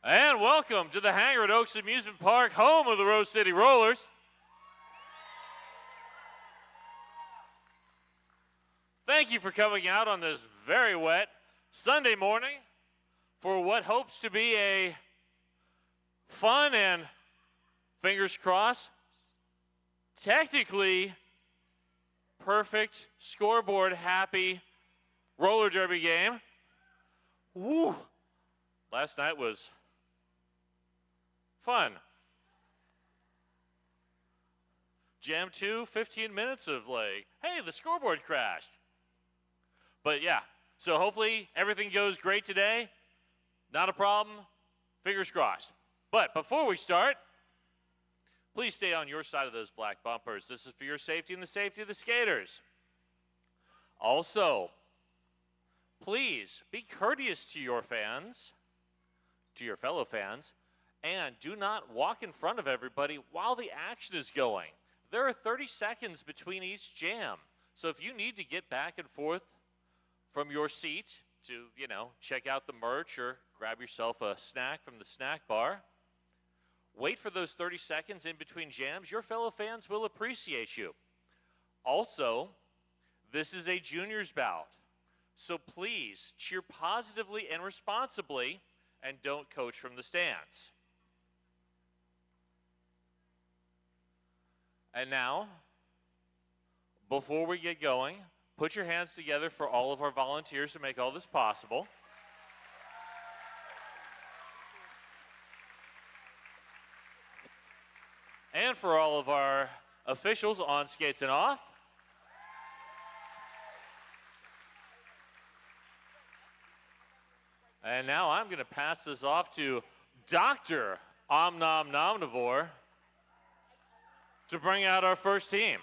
And welcome to the hangar at Oaks Amusement Park, home of the Rose City Rollers. Thank you for coming out on this very wet Sunday morning for what hopes to be a fun and, fingers crossed, technically perfect, scoreboard happy roller derby game. Woo! Last night was fun. Jam 2, 15 minutes of like, hey, the scoreboard crashed. But yeah, so hopefully everything goes great today. Not a problem, fingers crossed. But before we start, please stay on your side of those black bumpers. This is for your safety and the safety of the skaters. Also, please be courteous to your fans, to your fellow fans, and do not walk in front of everybody while the action is going. There are 30 seconds between each jam. So if you need to get back and forth from your seat to, check out the merch or grab yourself a snack from the snack bar, wait for those 30 seconds in between jams. Your fellow fans will appreciate you. Also, this is a juniors bout. So please cheer positively and responsibly and don't coach from the stands. And now, before we get going, put your hands together for all of our volunteers to make all this possible. And for all of our officials on skates and off. And now I'm going to pass this off to Dr. Omnomnomnivore to bring out our first team.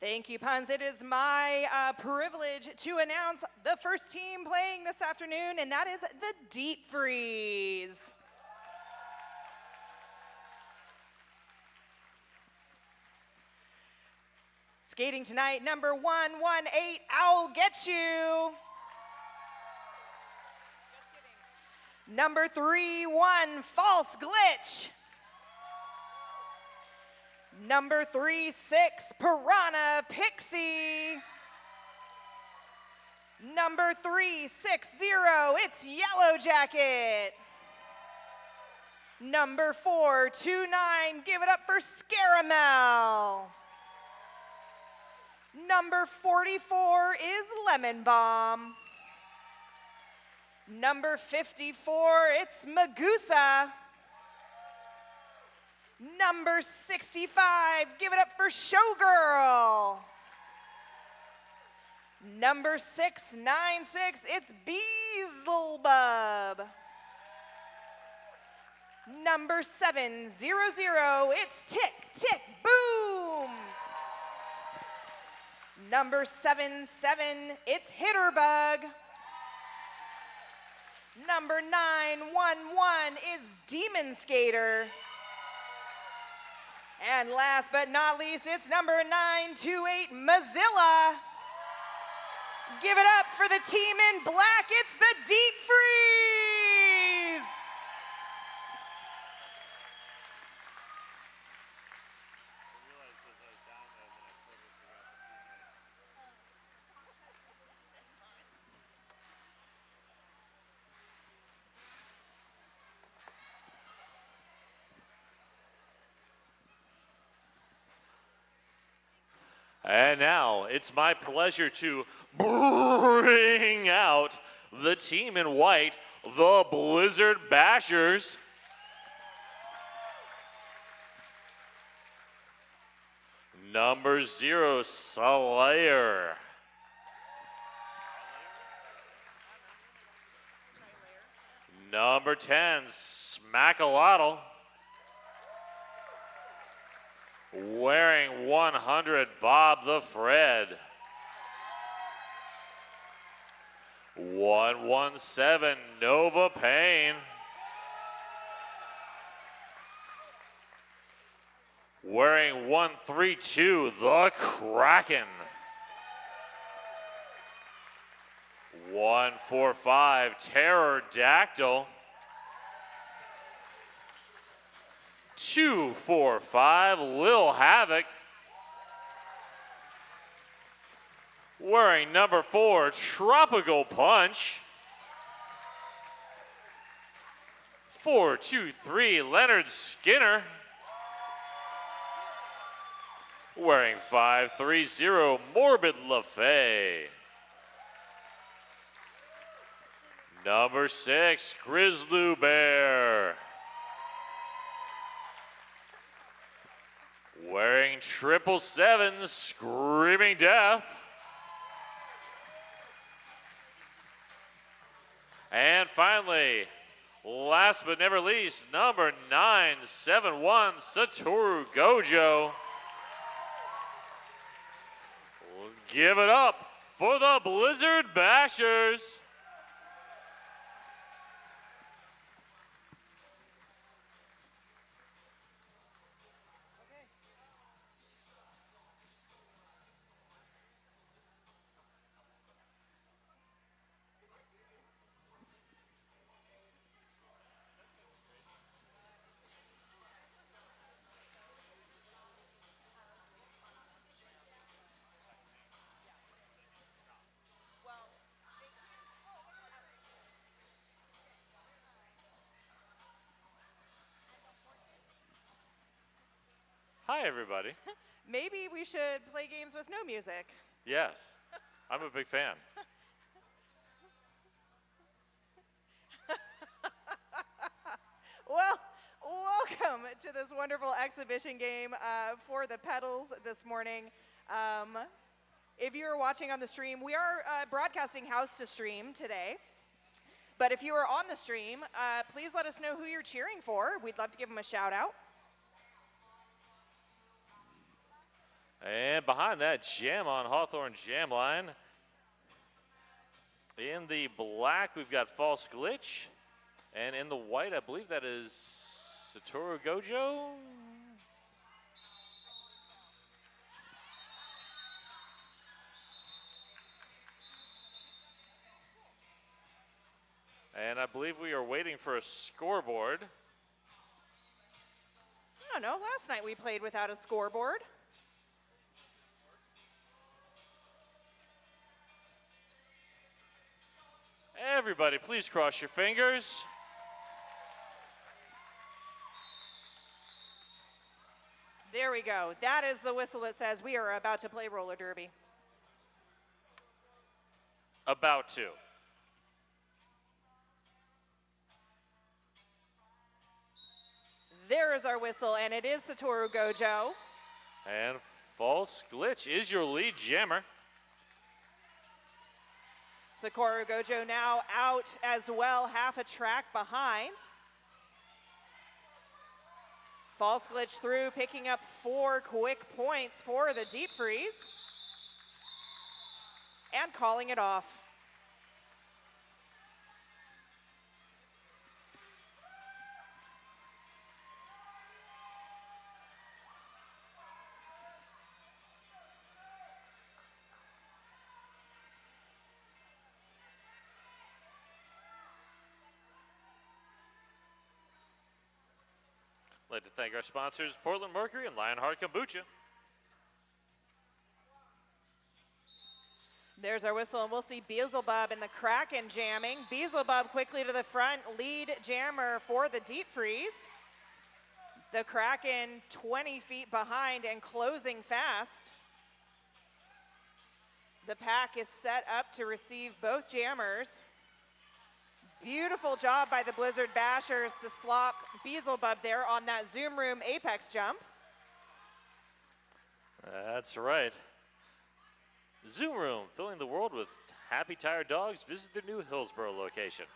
Thank you, Puns. It is my privilege to announce the first team playing this afternoon, and that is the Deep Freeze. Skating tonight, number 118, I'll Get You. Number 31, False Glitch. Number 36, Piranha Pixie. Number 360, it's Yellow Jacket. Number 429, give it up for Scaramel. Number 44 is Lemon Bomb. Number 54, it's Magusa. Number 65, give it up for Showgirl. Number 696, it's Beelzebub. Number 700, it's Tick, Tick, Boom. Number 77, it's Hitterbug. Number 911 is Demon Skater. And last but not least, it's number 928, Mozilla. Give it up for the team in black, it's the Deep Freeze. And now it's my pleasure to bring out the team in white, the Blizzard Bashers. Number 0, Slayer. Number 10, Smackalotl. Wearing 100, Bob the Fred. 117, Nova Payne. Wearing 132, the Kraken. 145, Pterodactyl. 245, Lil Havoc. Wearing number 4, Tropical Punch. 423, Leonard Skinner. Wearing 530, Morbid LaFay. Number 6, Grizzly Bear. Wearing 777, Screaming Death. And finally, last but never least, number 971, Satoru Gojo. Give it up for the Blizzard Bashers. Hi, everybody. Maybe we should play games with no music. Yes, I'm a big fan. Well, welcome to this wonderful exhibition game for the pedals this morning. If you're watching on the stream, we are broadcasting house to stream today. But if you are on the stream, please let us know who you're cheering for. We'd love to give them a shout out. And behind that, Jam on Hawthorne Jam Line. In the black, we've got False Glitch. And in the white, I believe that is Satoru Gojo. And I believe we are waiting for a scoreboard. I don't know, last night we played without a scoreboard. Everybody, please cross your fingers. There we go. That is the whistle that says we are about to play roller derby. About to. There is our whistle, and it is Satoru Gojo. And False Glitch is your lead jammer. Satoru Gojo now out as well, half a track behind. False Glitch through, picking up 4 quick points for the deep freeze. And calling it off. I'd like to thank our sponsors, Portland Mercury and Lionheart Kombucha. There's our whistle, and we'll see Beelzebub and the Kraken jamming. Beelzebub quickly to the front, lead jammer for the deep freeze. The Kraken 20 feet behind and closing fast. The pack is set up to receive both jammers. Beautiful job by the Blizzard Bashers to slop Beelzebub there on that Zoom Room Apex jump. That's right. Zoom Room, filling the world with happy, tired dogs. Visit their new Hillsborough location.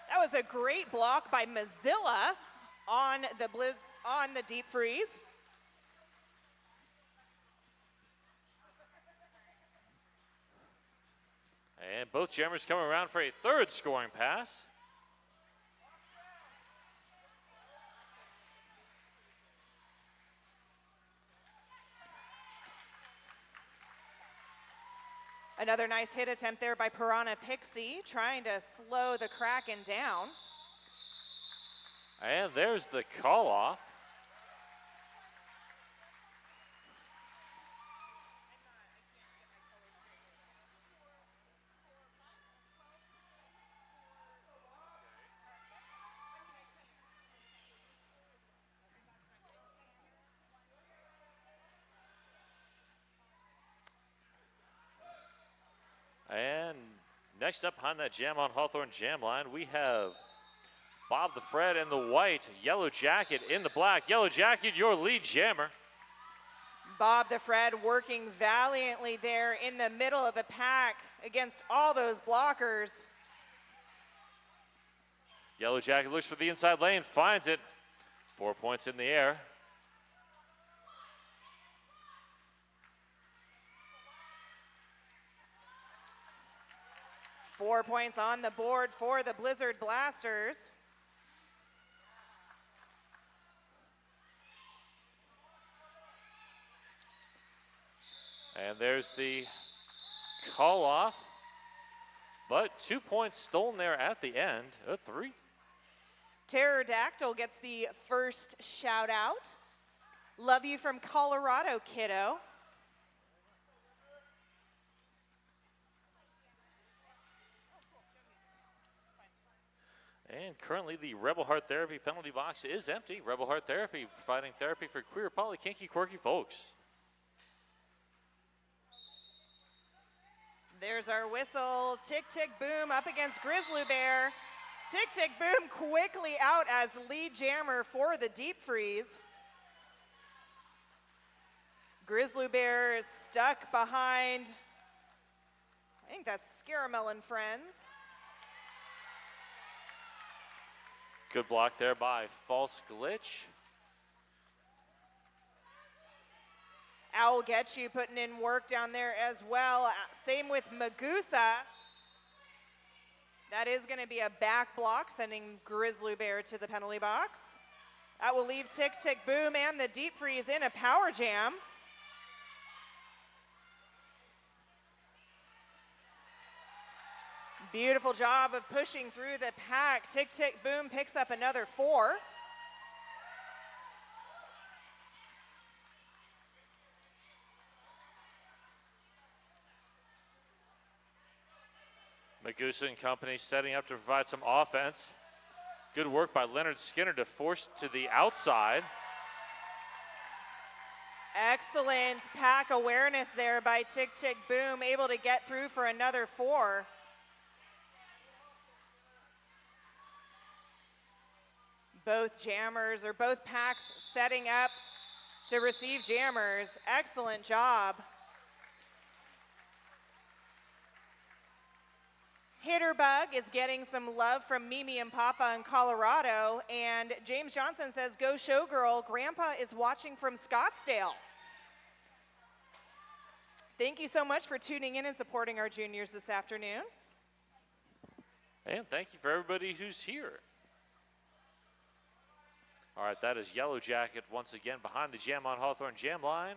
That was a great block by Mozilla on the deep freeze. And both jammers coming around for a third scoring pass. Another nice hit attempt there by Piranha Pixie, trying to slow the Kraken down. And there's the call off. And next up on that Jam on Hawthorne jam line, we have Bob the Fred in the white, Yellow Jacket in the black. Yellow Jacket, your lead jammer. Bob the Fred working valiantly there in the middle of the pack against all those blockers. Yellow Jacket looks for the inside lane, finds it. 4 points in the air. Four points on the board for the Blizzard Blasters. And there's the call off, but 2 points stolen there at the end. A 3. Pterodactyl gets the first shout out. Love you from Colorado, kiddo. And currently the Rebel Heart Therapy penalty box is empty. Rebel Heart Therapy providing therapy for queer, poly, kinky, quirky folks. There's our whistle. Tick, tick, boom up against Grizzly Bear. Tick, tick, boom quickly out as lead jammer for the deep freeze. Grizzly Bear is stuck behind, I think that's Scaramel and Friends. Good block there by False Glitch. Owl Get You putting in work down there as well. Same with Magusa. That is going to be a back block, sending Grizzly Bear to the penalty box. That will leave Tick Tick Boom and the deep freeze in a power jam. Beautiful job of pushing through the pack. Tick Tick Boom picks up another 4. Magusa and company setting up to provide some offense. Good work by Leonard Skinner to force to the outside. Excellent pack awareness there by Tick Tick Boom, able to get through for another 4. Both jammers, or both packs setting up to receive jammers. Excellent job. Hitterbug is getting some love from Mimi and Papa in Colorado, and James Johnson says, go showgirl, Grandpa is watching from Scottsdale. Thank you so much for tuning in and supporting our juniors this afternoon. And thank you for everybody who's here. All right, that is Yellow Jacket once again behind the Jam on Hawthorne jam line.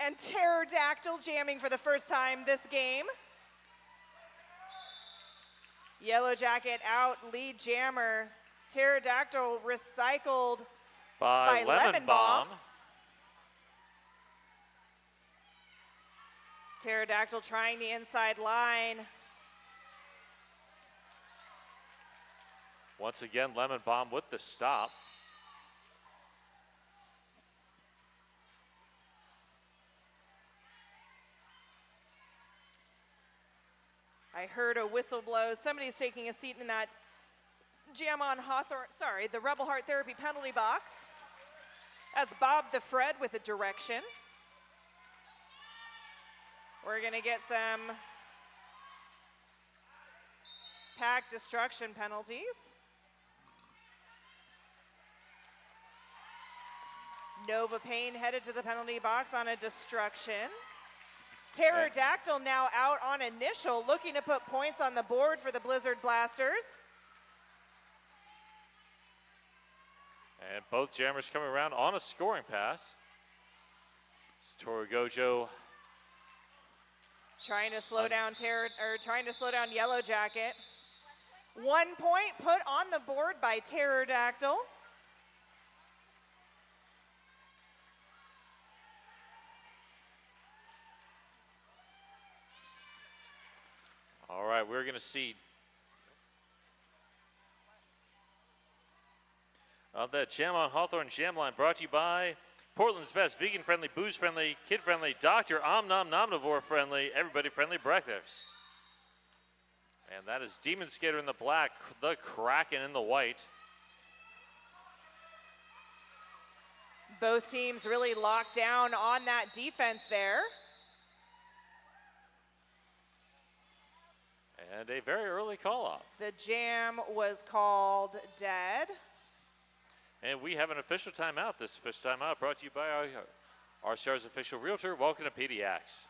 And Pterodactyl jamming for the first time this game. Yellow Jacket out, lead jammer. Pterodactyl recycled by Lemon Bomb. Pterodactyl trying the inside line. Once again, Lemon Bomb with the stop. I heard a whistle blow. Somebody's taking a seat in that Jam on Hawthorne, sorry, the Rebel Heart Therapy penalty box. As Bob the Fred with a direction. We're gonna get some pack destruction penalties. Nova Payne headed to the penalty box on a destruction. Pterodactyl now out on initial, looking to put points on the board for the Blizzard Blasters. And both jammers coming around on a scoring pass. It's Torigojo Trying to slow down Yellow Jacket. 1 point put on the board by Pterodactyl. All right, we're going to see the Jam on Hawthorne Jam Line brought to you by Portland's best vegan-friendly, booze-friendly, kid-friendly, Dr. Omnivore-friendly, everybody-friendly breakfast. And that is Demon Skater in the black, the Kraken in the white. Both teams really locked down on that defense there. And a very early call-off. The jam was called dead. And we have an official timeout. This official timeout brought to you by our Stars official realtor. Welcome to PDX.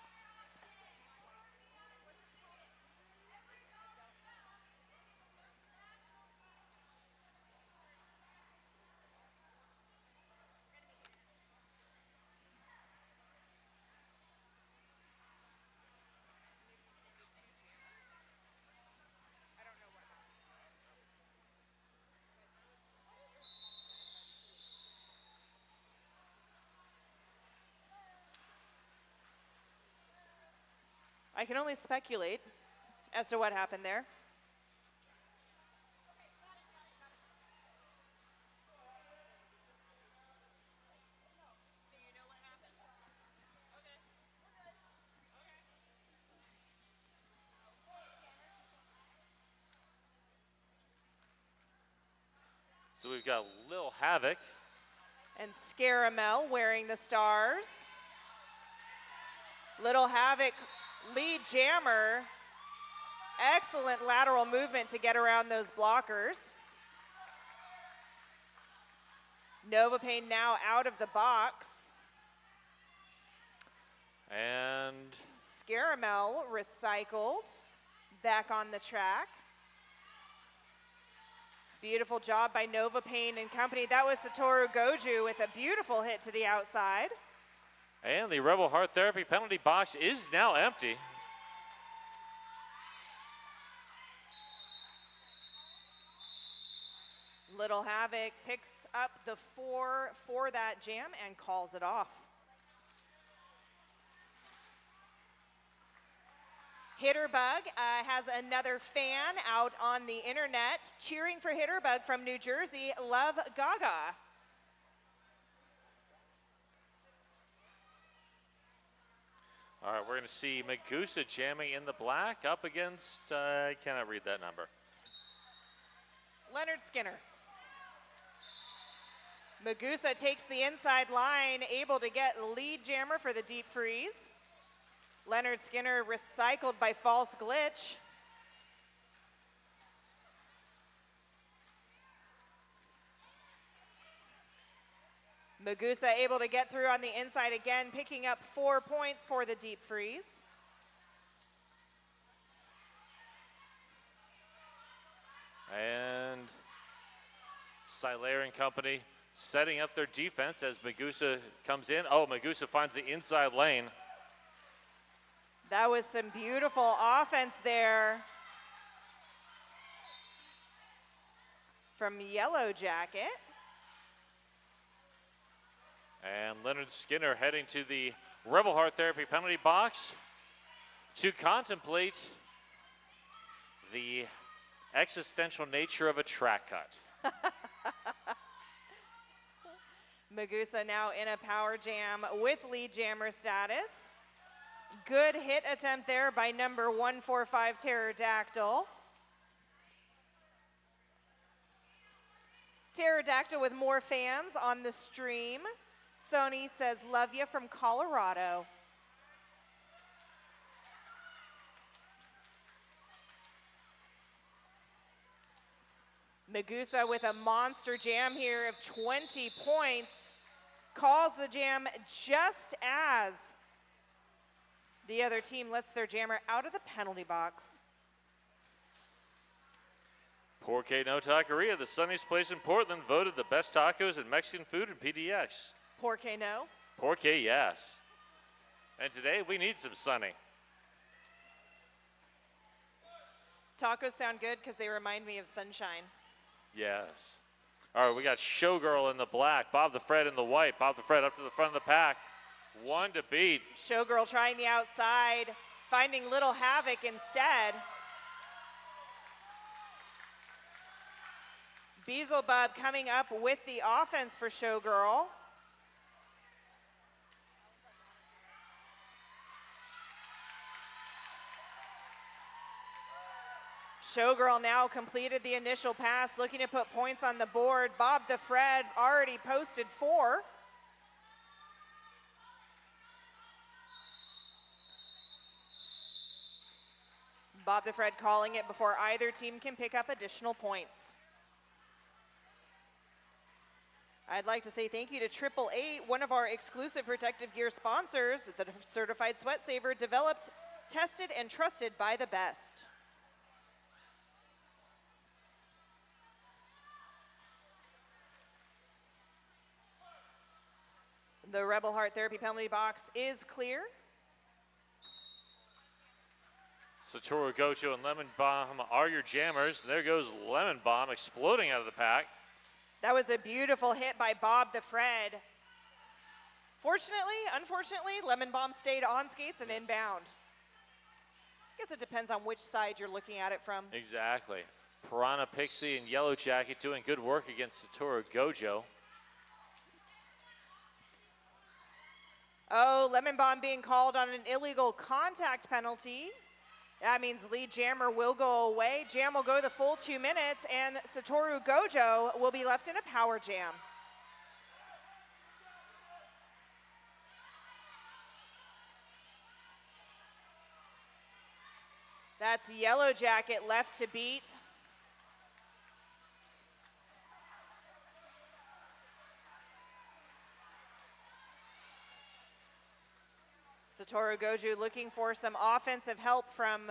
I can only speculate as to what happened there. So we've got Lil Havoc. And Scaramel wearing the stars. Little Havoc, lead jammer. Excellent lateral movement to get around those blockers. Novopain now out of the box. And Scaramel recycled, back on the track. Beautiful job by Novopain and company. That was Satoru Goju with a beautiful hit to the outside. And the Rebel Heart Therapy penalty box is now empty. Little Havoc picks up the 4 for that jam and calls it off. Hitterbug has another fan out on the internet cheering for Hitterbug from New Jersey. Love Gaga. All right, we're going to see Magusa jamming in the black up against, I cannot read that number. Leonard Skinner. Magusa takes the inside line, able to get lead jammer for the deep freeze. Leonard Skinner recycled by false glitch. Magusa able to get through on the inside again, picking up 4 points for the deep freeze. And Silaire and company setting up their defense as Magusa comes in. Oh, Magusa finds the inside lane. That was some beautiful offense there from Yellow Jacket. And Leonard Skinner heading to the Rebel Heart Therapy penalty box to contemplate the existential nature of a track cut. Magusa now in a power jam with lead jammer status. Good hit attempt there by number 145 Pterodactyl. Pterodactyl with more fans on the stream. Sony says, love you from Colorado. Magusa with a monster jam here of 20 points. Calls the jam just as the other team lets their jammer out of the penalty box. Porque No Taqueria, the sunniest place in Portland, voted the best tacos and Mexican food in PDX. Porque no? Porque yes. And today we need some sunny. Tacos sound good because they remind me of sunshine. Yes. All right, we got Showgirl in the black, Bob the Fred in the white. Bob the Fred up to the front of the pack. One to beat. Showgirl trying the outside, finding Little Havoc instead. Beelzebub coming up with the offense for Showgirl. Showgirl now completed the initial pass, looking to put points on the board. Bob the Fred already posted 4. Bob the Fred calling it before either team can pick up additional points. I'd like to say thank you to 888, one of our exclusive protective gear sponsors, the Certified Sweat Saver, developed, tested, and trusted by the best. The Rebel Heart Therapy penalty box is clear. Satoru Gojo and Lemon Bomb are your jammers. There goes Lemon Bomb exploding out of the pack. That was a beautiful hit by Bob the Fred. Unfortunately, Lemon Bomb stayed on skates and inbound. I guess it depends on which side you're looking at it from. Exactly. Piranha Pixie and Yellow Jacket doing good work against Satoru Gojo. Oh, Lemon Bomb being called on an illegal contact penalty. That means lead jammer will go away. Jam will go the full 2 minutes, and Satoru Gojo will be left in a power jam. That's Yellow Jacket left to beat. Satoru Gojo looking for some offensive help from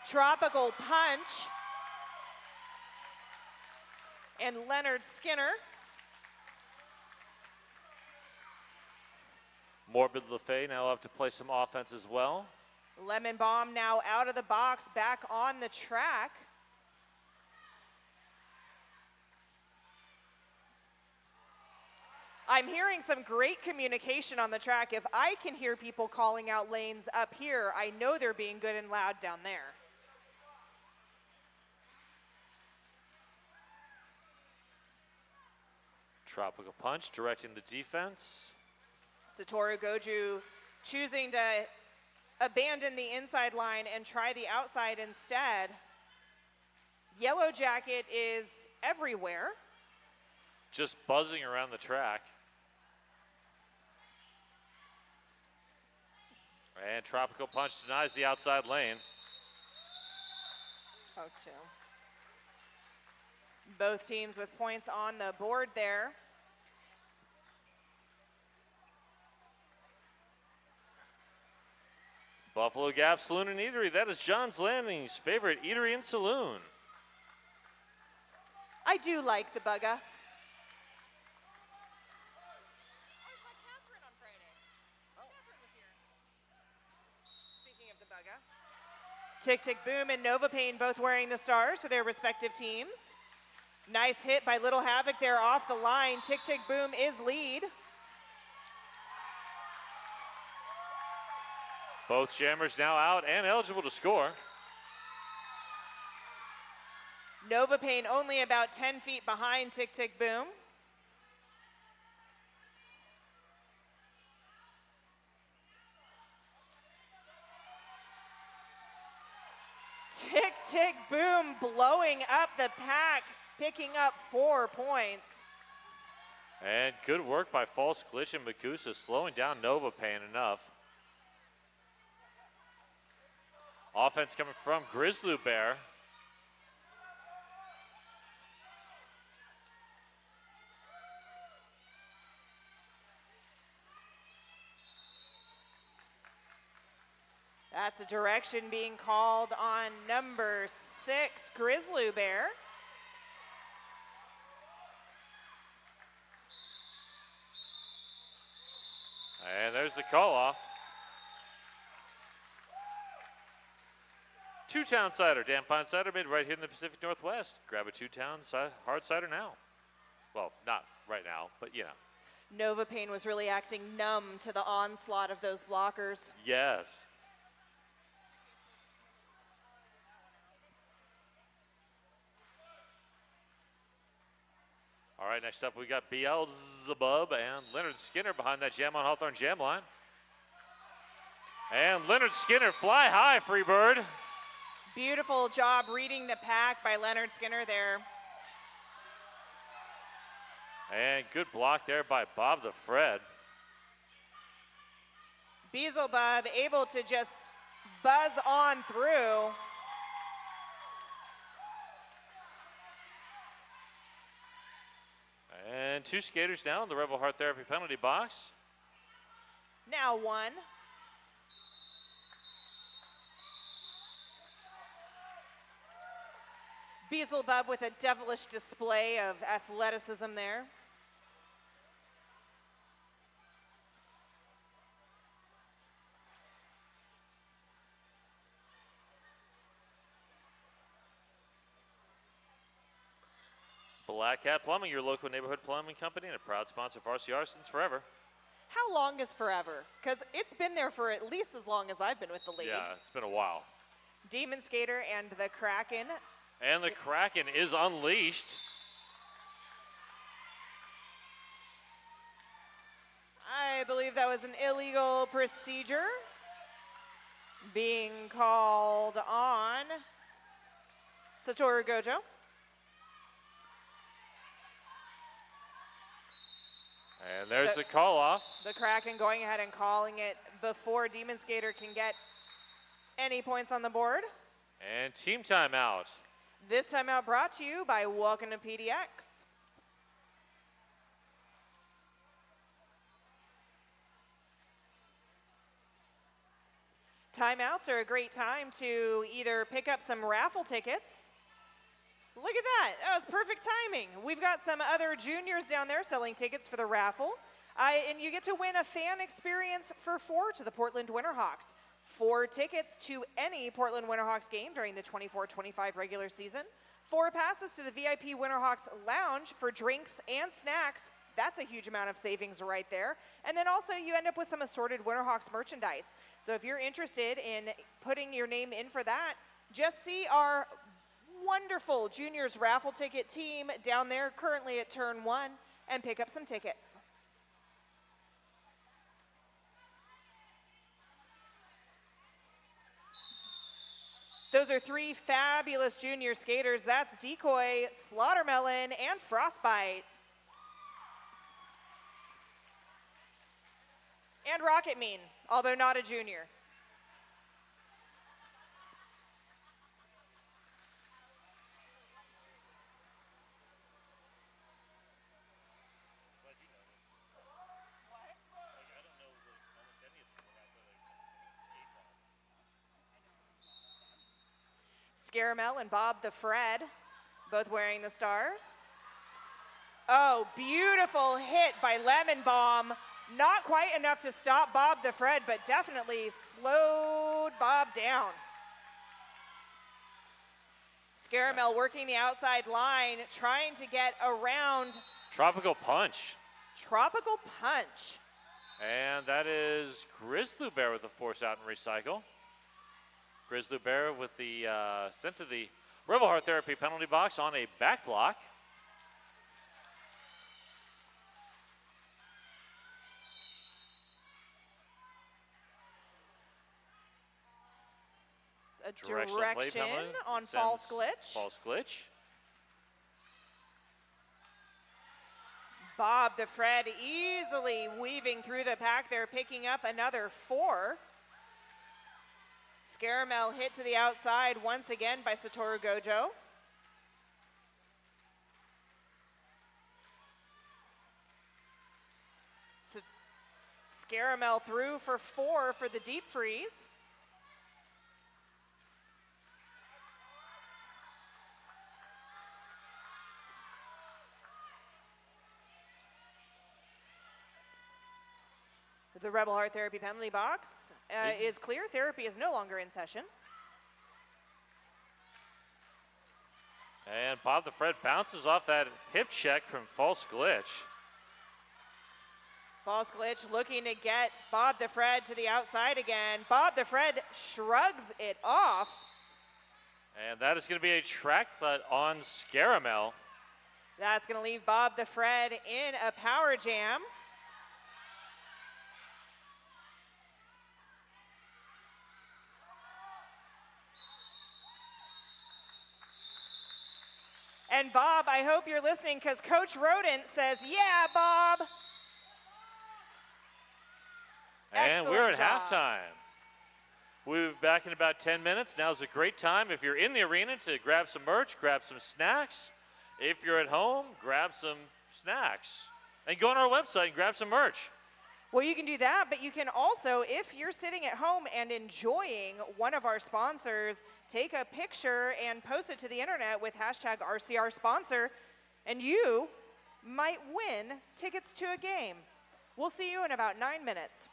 Tropical Punch and Leonard Skinner. Morbid LaFay now up to play some offense as well. Lemon Bomb now out of the box, back on the track. I'm hearing some great communication on the track. If I can hear people calling out lanes up here, I know they're being good and loud down there. Tropical Punch directing the defense. Satoru Gojo choosing to abandon the inside line and try the outside instead. Yellow Jacket is everywhere. Just buzzing around the track. And Tropical Punch denies the outside lane. Oh, two. Both teams with points on the board there. Buffalo Gap Saloon and Eatery. That is John's Landing's favorite eatery and saloon. I do like the Bugga. Tick Tick Boom and Nova Pain both wearing the stars for their respective teams. Nice hit by Little Havoc there off the line. Tick Tick Boom is lead. Both jammers now out and eligible to score. Nova Pain only about 10 feet behind Tick Tick Boom. Tick Tick Boom blowing up the pack, picking up 4 points. And good work by False Glitch and Makusa, slowing down Nova Pain enough. Offense coming from Grizzly Bear. That's a direction being called on number 6, Grizzly Bear. And there's the call off. Two-town cider, damn fine cider made right here in the Pacific Northwest. Grab a two-town hard cider now. Well, not right now, but you know. Nova Pain was really acting numb to the onslaught of those blockers. Yes. All right, next up we got Beelzebub and Leonard Skinner behind that Jam on Hawthorne jam line. And Leonard Skinner, fly high, Freebird. Beautiful job reading the pack by Leonard Skinner there. And good block there by Bob the Fred. Beelzebub able to just buzz on through. And two skaters now in the Rebel Heart Therapy penalty box. Now one. Beelzebub with a devilish display of athleticism there. Black Hat Plumbing, your local neighborhood plumbing company and a proud sponsor of RCR since forever. How long is forever? Because it's been there for at least as long as I've been with the league. Yeah, it's been a while. Demon Skater and the Kraken. And the Kraken is unleashed. I believe that was an illegal procedure being called on Satoru Gojo. And there's the call off. The Kraken going ahead and calling it before Demon Skater can get any points on the board. And team timeout. This timeout brought to you by Welcome to PDX. Timeouts are a great time to either pick up some raffle tickets. Look at that, that was perfect timing. We've got some other juniors down there selling tickets for the raffle. And you get to win a fan experience for 4 to the Portland Winterhawks. 4 tickets to any Portland Winterhawks game during the 24-25 regular season. 4 passes to the VIP Winterhawks Lounge for drinks and snacks. That's a huge amount of savings right there. And then also you end up with some assorted Winterhawks merchandise. So if you're interested in putting your name in for that, just see our wonderful juniors raffle ticket team down there currently at turn 1 and pick up some tickets. Those are 3 fabulous junior skaters. That's Decoy, Slaughtermelon, and Frostbite. And Rocket Mean, although not a junior. Scaramel and Bob the Fred, both wearing the stars. Oh, beautiful hit by Lemon Bomb. Not quite enough to stop Bob the Fred, but definitely slowed Bob down. Scaramel working the outside line, trying to get around. Tropical Punch. Tropical Punch. And that is Grizzly Bear with the force out and recycle. Grizzly Bear with the sent to the Rebel Heart Therapy penalty box on a back block. It's a direction on false glitch. False glitch. Bob the Fred easily weaving through the pack there, picking up another 4. Scaramel hit to the outside once again by Satoru Gojo. Scaramel through for 4 for the deep freeze. The Rebel Heart Therapy penalty box is clear. Therapy is no longer in session. And Bob the Fred bounces off that hip check from False Glitch. False Glitch looking to get Bob the Fred to the outside again. Bob the Fred shrugs it off. And that is going to be a track cut on Scaramel. That's going to leave Bob the Fred in a power jam. And Bob, I hope you're listening because Coach Rodent says, yeah, Bob. And Excellent we're at job. halftime. We'll be back in about 10 minutes. Now's a great time if you're in the arena to grab some merch, grab some snacks. If you're at home, grab some snacks. And go on our website and grab some merch. Well, you can do that, but you can also, if you're sitting at home and enjoying one of our sponsors, take a picture and post it to the internet with hashtag RCR sponsor, and you might win tickets to a game. We'll see you in about 9 minutes.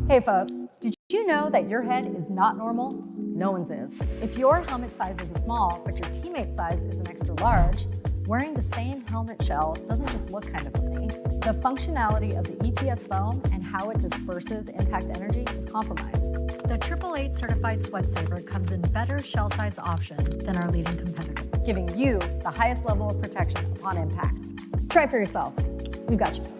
Hey folks, did you know that your head is not normal? No one's is. If your helmet size is a small, but your teammate's size is an extra large, wearing the same helmet shell doesn't just look kind of funny. The functionality of the EPS foam and how it disperses impact energy is compromised. The 888 certified Sweat Saver comes in better shell size options than our leading competitor, giving you the highest level of protection upon impact. Try for yourself. We've got you covered.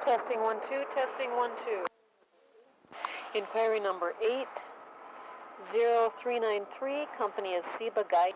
Testing 1 2, testing 1 2. Inquiry number 80393, company is Seba Guide.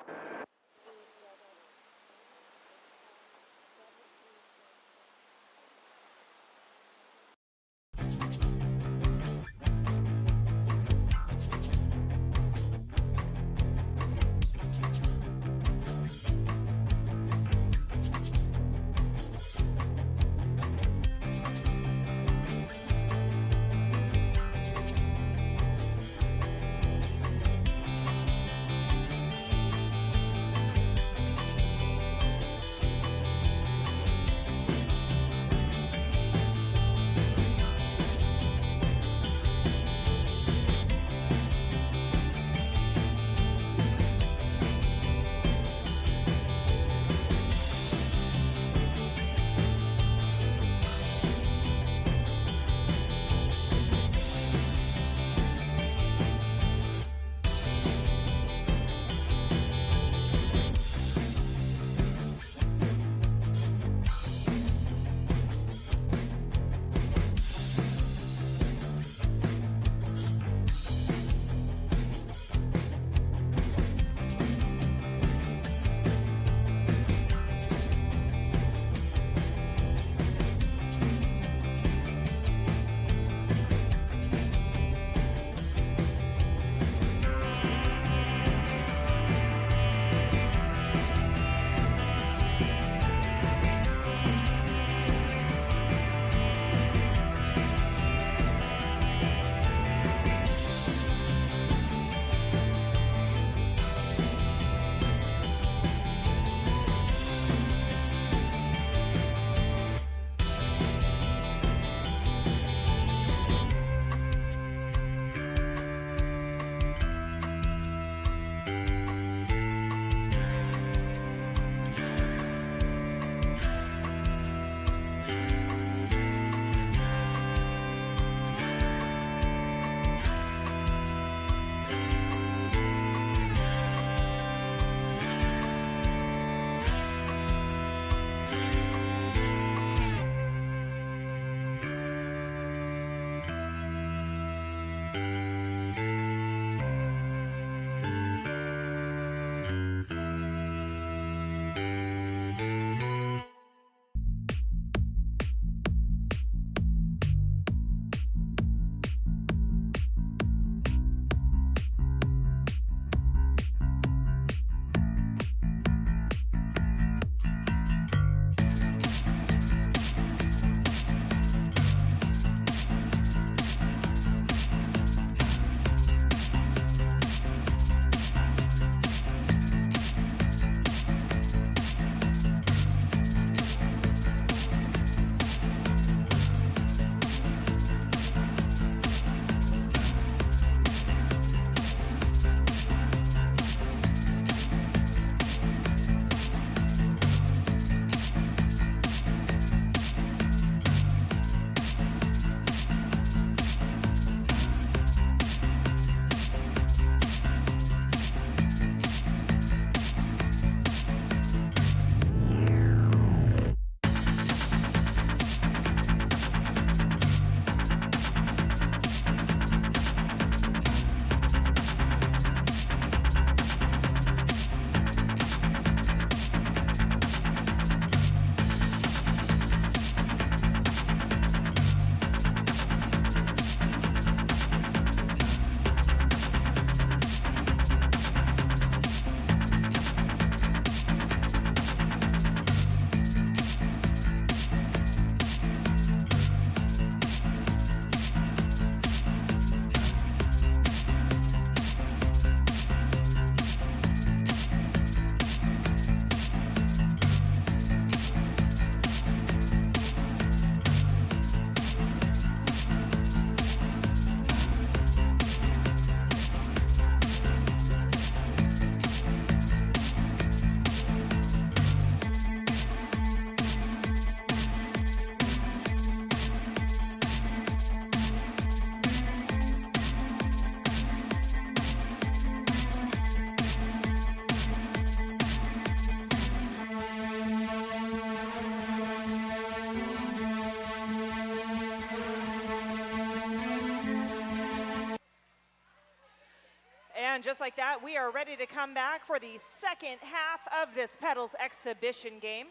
And just like that, we are ready to come back for the second half of this Pedals exhibition game,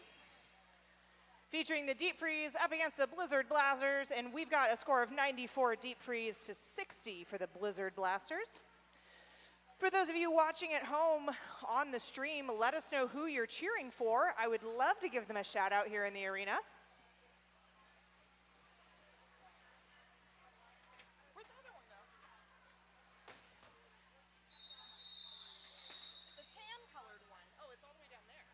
featuring the Deep Freeze up against the Blizzard Blasters, and we've got a score of 94 Deep Freeze to 60 for the Blizzard Blasters. For those of you watching at home on the stream, let us know who you're cheering for. I would love to give them a shout out here in the arena. Where'd the other one go? The tan colored one. Oh, it's all the way down there.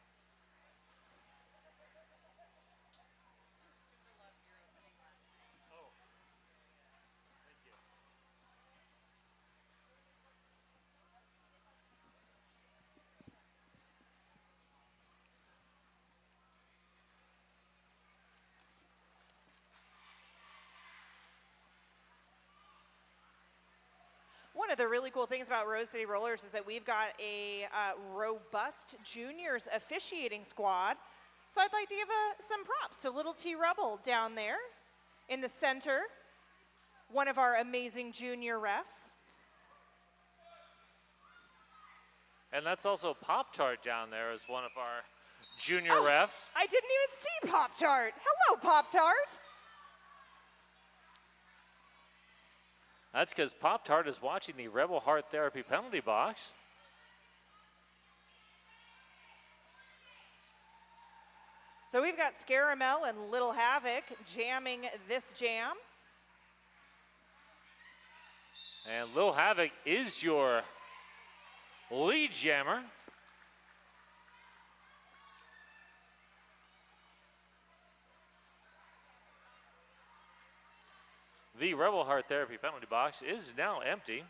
One of the really cool things about Rose City Rollers is that we've got a robust juniors officiating squad. So I'd like to give some props to Little T Rebel down there in the center, one of our amazing junior refs. And that's also Pop-Tart down there as one of our junior refs. I didn't even see Pop-Tart. Hello, Pop-Tart. That's because Pop-Tart is watching the Rebel Heart Therapy penalty box. So we've got Scaramel and Little Havoc jamming this jam. And Lil Havoc is your lead jammer. The Rebel Heart Therapy penalty box is now empty.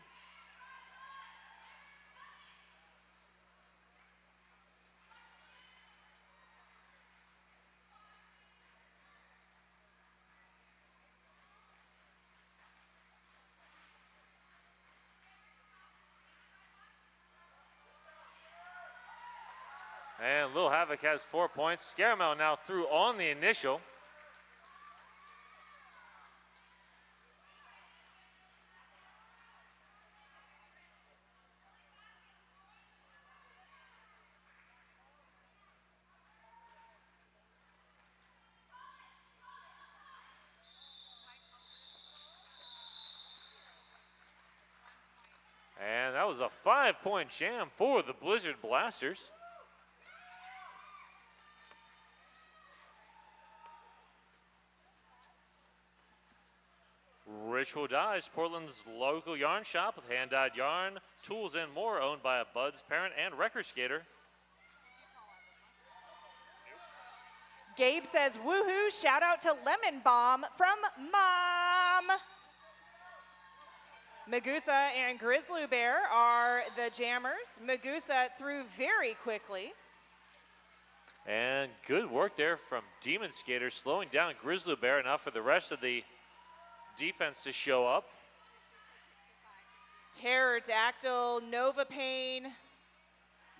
And Lil Havoc has 4 points. Scaramel now through on the initial. And that was a 5-point jam for the Blizzard Blasters. Ritual Dyes, Portland's local yarn shop with hand-dyed yarn, tools, and more, owned by a Bud's parent and record skater. Gabe says, woohoo, shout out to Lemon Bomb from Mom. Magusa and Grizzly Bear are the jammers. Magusa threw very quickly. And good work there from Demon Skater, slowing down Grizzly Bear enough for the rest of the defense to show up. Pterodactyl, Nova Pain,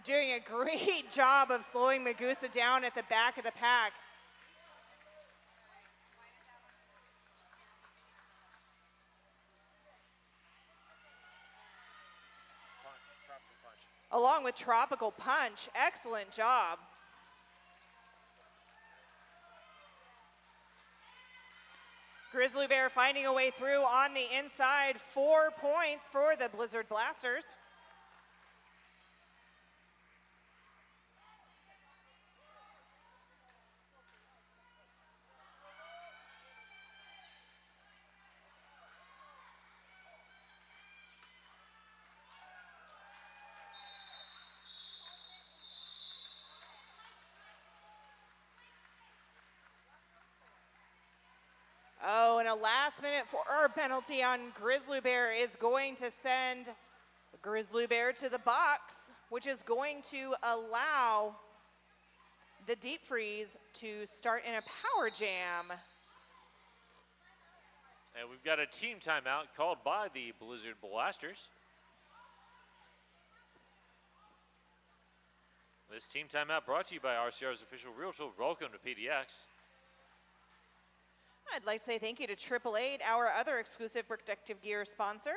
doing a great job of slowing Magusa down at the back of the pack. Along with Tropical Punch, excellent job. Grizzly Bear finding a way through on the inside, 4 points for the Blizzard Blasters. Oh, and a last-minute forward penalty on Grizzly Bear is going to send Grizzly Bear to the box, which is going to allow the Deep Freeze to start in a power jam. And we've got a team timeout called by the Blizzard Blasters. This team timeout brought to you by RCR's official realtor. Welcome to PDX. I'd like to say thank you to 888, our other exclusive protective gear sponsor.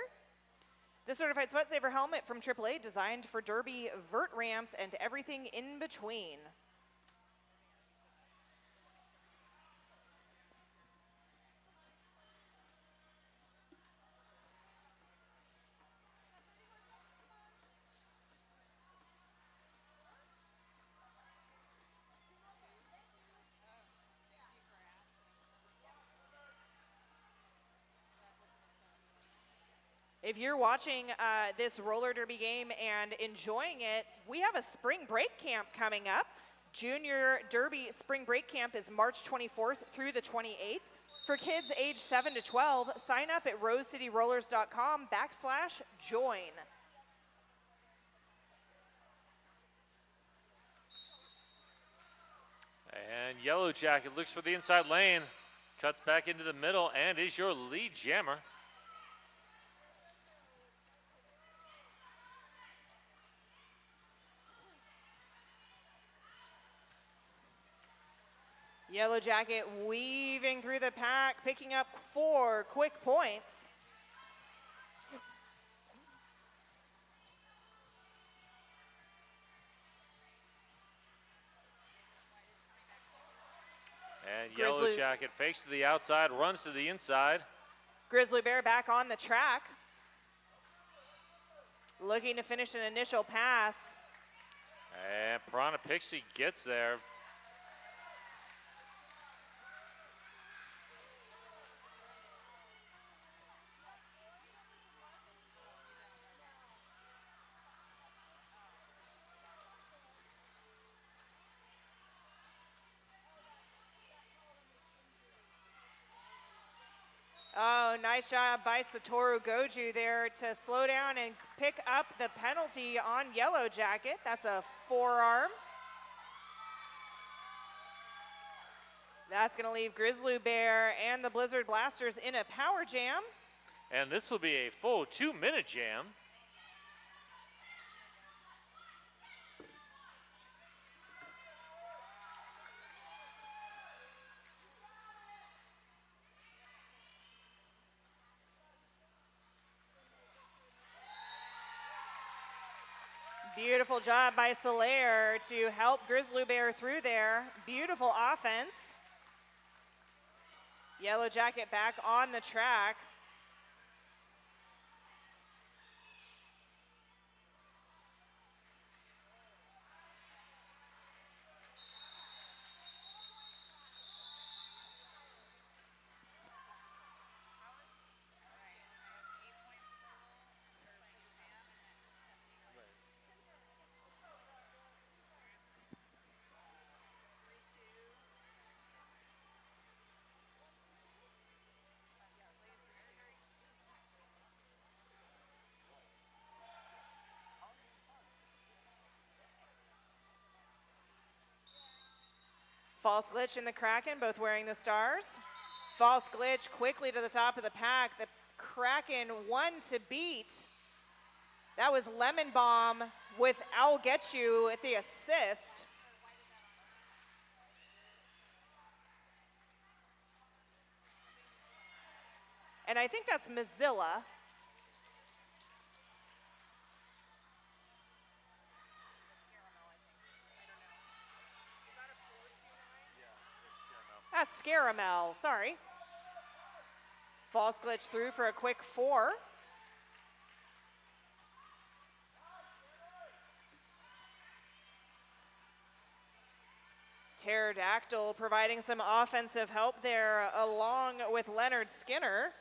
The Certified Sweat Saver helmet from AAA, designed for derby, vert ramps, and everything in between. If you're watching this roller derby game and enjoying it, we have a spring break camp coming up. Junior Derby Spring Break Camp is March 24th through the 28th. For kids age 7 to 12, sign up at rosecityrollers.com/join. And Yellow Jacket looks for the inside lane, cuts back into the middle, and is your lead jammer. Yellow Jacket weaving through the pack, picking up 4 quick points. And Yellow Jacket fakes to the outside, runs to the inside. Grizzly Bear back on the track. Looking to finish an initial pass. And Piranha Pixie gets there. Oh, nice job by Satoru Goju there to slow down and pick up the penalty on Yellow Jacket. That's a forearm. That's going to leave Grizzly Bear and the Blizzard Blasters in a power jam. And this will be a full 2-minute jam. Beautiful job by Solaire to help Grizzly Bear through there. Beautiful offense. Yellow Jacket back on the track. False glitch in the Kraken, both wearing the stars. False glitch quickly to the top of the pack. The Kraken one to beat. That was Lemon Bomb with I'll Get You at the assist. And I think that's Mozilla. That's Scaramel, sorry. False glitch through for a quick 4. Pterodactyl providing some offensive help there along with Leonard Skinner.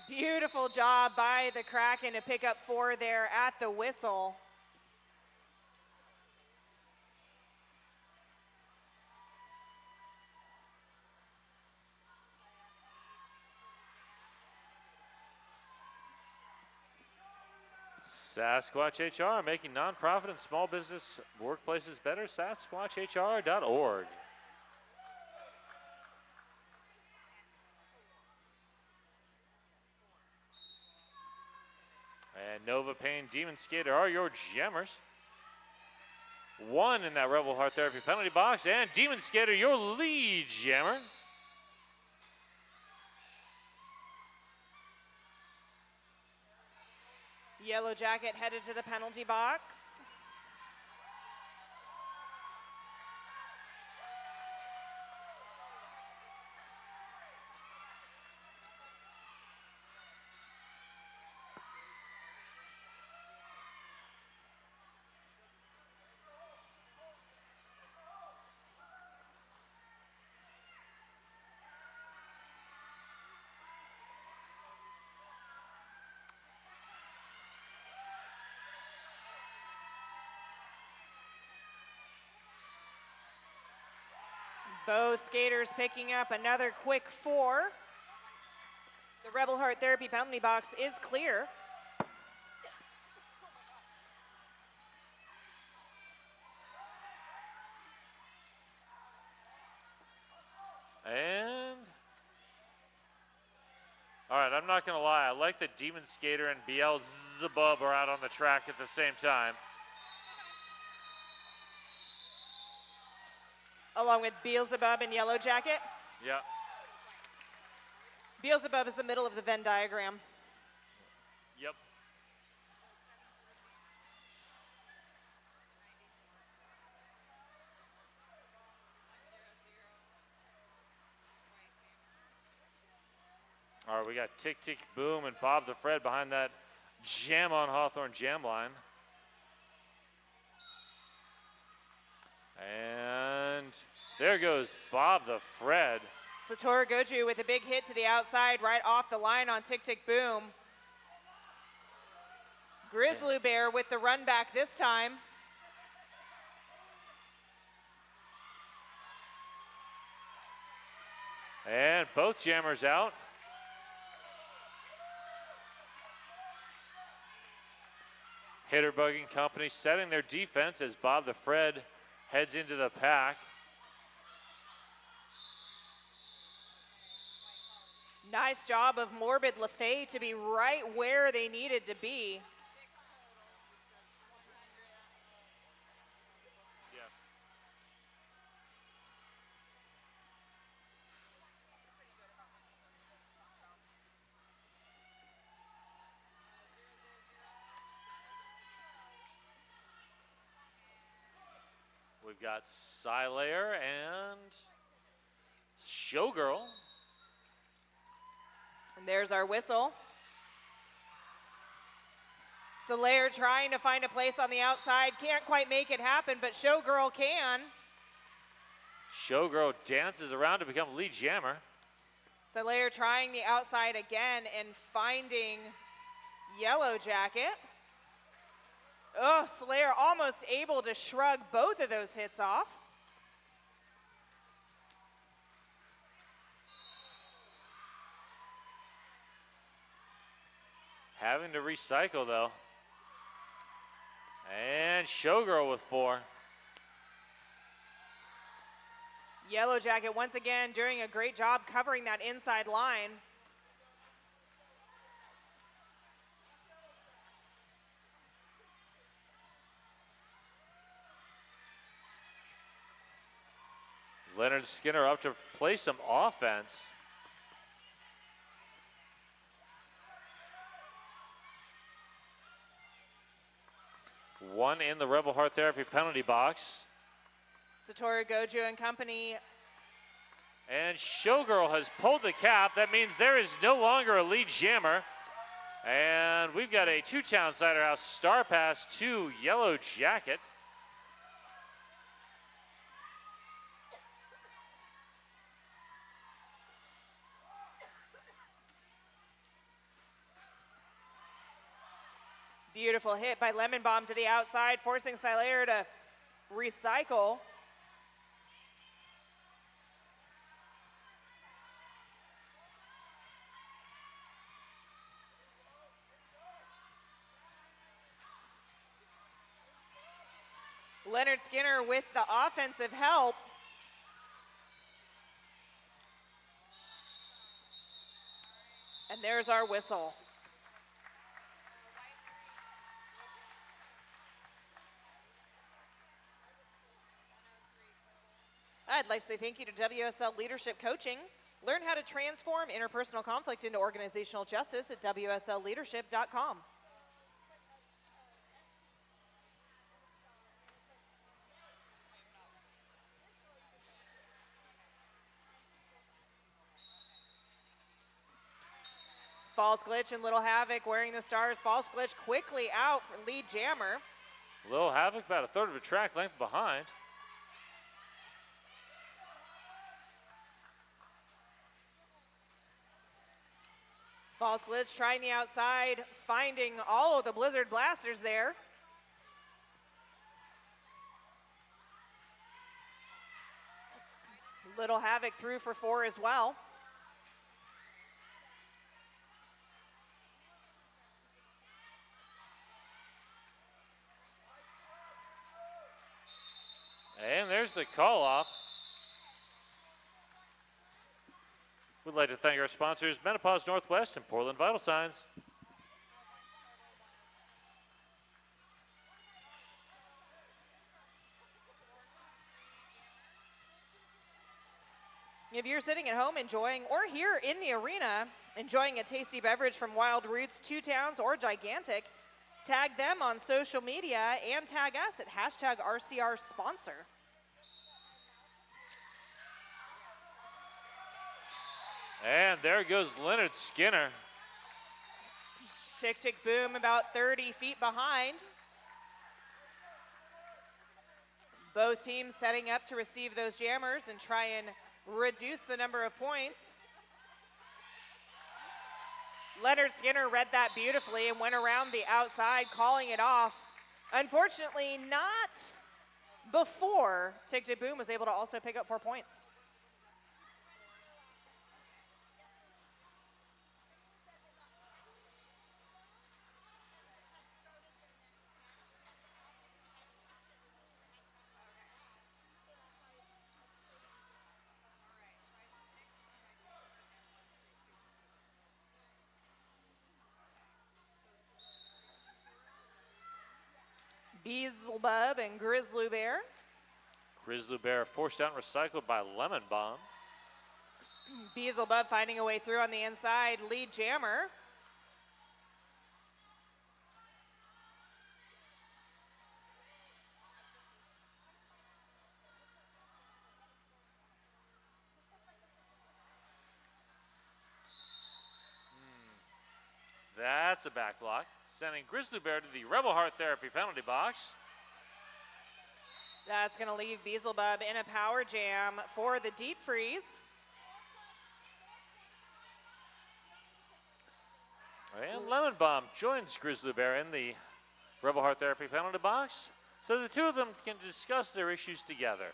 Beautiful job by the Kraken to pick up 4 there at the whistle. Sasquatch HR, making nonprofit and small business workplaces better. SasquatchHR.org. And Nova Pain Demon Skater are your jammers. 1 in that Rebel Heart Therapy penalty box. And Demon Skater, your lead jammer. Yellow Jacket headed to the penalty box. Both skaters picking up another quick 4. The Rebel Heart Therapy penalty box is clear. And, all right, I'm not going to lie. I like that Demon Skater and Beelzebub are out on the track at the same time. Along with Beelzebub and Yellow Jacket. Yeah. Beelzebub is the middle of the Venn diagram. Yep. All right, we got Tick Tick Boom and Bob the Fred behind that jam on Hawthorne jam line. And there goes Bob the Fred. Satoru Goju with a big hit to the outside right off the line on Tick Tick Boom. Grizzly Bear with the run back this time. And both jammers out. Hitterbug and company setting their defense as Bob the Fred heads into the pack. Nice job of Morbid LaFay to be right where they needed to be. We've got Silayer and Showgirl. And there's our whistle. Silayer trying to find a place on the outside. Can't quite make it happen, but Showgirl can. Showgirl dances around to become lead jammer. Silayer trying the outside again and finding Yellow Jacket. Oh, Slayer almost able to shrug both of those hits off. Having to recycle though. And Showgirl with 4. Yellow Jacket once again doing a great job covering that inside line. Leonard Skinner up to play some offense. One in the Rebel Heart Therapy penalty box. Satoru Goju and company. And Showgirl has pulled the cap. That means there is no longer a lead jammer. And we've got a 2-town Cider House star pass to Yellow Jacket. Beautiful hit by Lemon Bomb to the outside, forcing Silayer to recycle. Leonard Skinner with the offensive help. And there's our whistle. I'd like to say thank you to WSL Leadership Coaching. Learn how to transform interpersonal conflict into organizational justice at WSLleadership.com. False Glitch and Little Havoc wearing the stars. False Glitch quickly out for lead jammer. Little Havoc about a third of a track length behind. False Glitch trying the outside, finding all of the Blizzard Blasters there. Little Havoc through for 4 as well. And there's the call off. We'd like to thank our sponsors, Menopause Northwest and Portland Vital Signs. If you're sitting at home enjoying, or here in the arena, enjoying a tasty beverage from Wild Roots, Two Towns, or Gigantic, tag them on social media and tag us at #RCRsponsor. And there goes Leonard Skinner. Tick, tick, boom, about 30 feet behind. Both teams setting up to receive those jammers and try and reduce the number of points. Leonard Skinner read that beautifully and went around the outside, calling it off. Unfortunately, not before Tick, tick, boom was able to also pick up 4 points. Beelzebub and Grizzly Bear. Grizzly Bear forced out and recycled by Lemon Bomb. Beelzebub finding a way through on the inside. Lead jammer. That's a back block, sending Grizzly Bear to the Rebel Heart Therapy penalty box. That's going to leave Beelzebub in a power jam for the deep freeze. And Lemon Bomb joins Grizzly Bear in the Rebel Heart Therapy penalty box, so the two of them can discuss their issues together.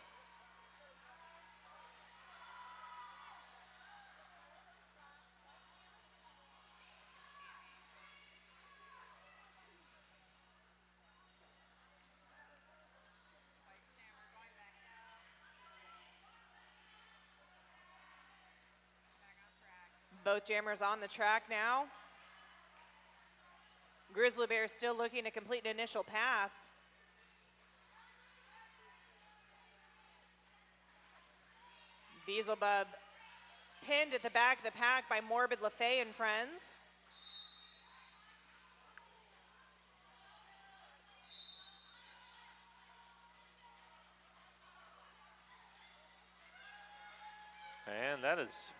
Both jammers on the track now. Grizzly Bear still looking to complete an initial pass. Beelzebub pinned at the back of the pack by Morbid LaFay and friends. And that is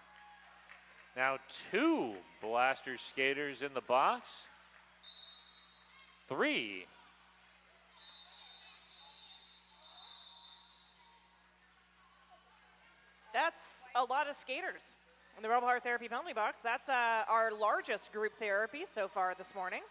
now 2 Blaster skaters in the box. 3. That's a lot of skaters in the Rebel Heart Therapy penalty box. That's our largest group therapy so far this morning.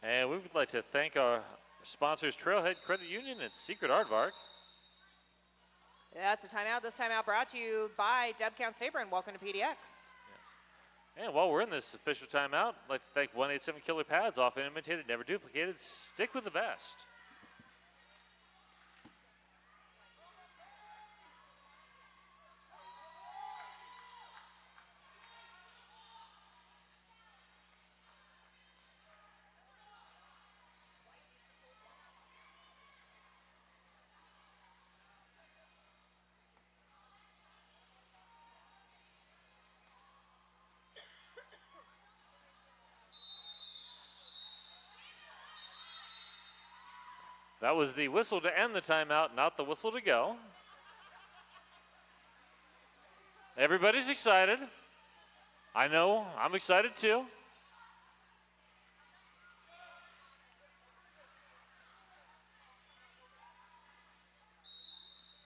And we would like to thank our sponsors, Trailhead Credit Union and Secret Aardvark. That's a timeout. This timeout brought to you by Debcount Saber, and welcome to PDX. Yes. And while we're in this official timeout, I'd like to thank 187 Killer Pads, often imitated, never duplicated. Stick with the best. That was the whistle to end the timeout, not the whistle to go. Everybody's excited. I know, I'm excited too.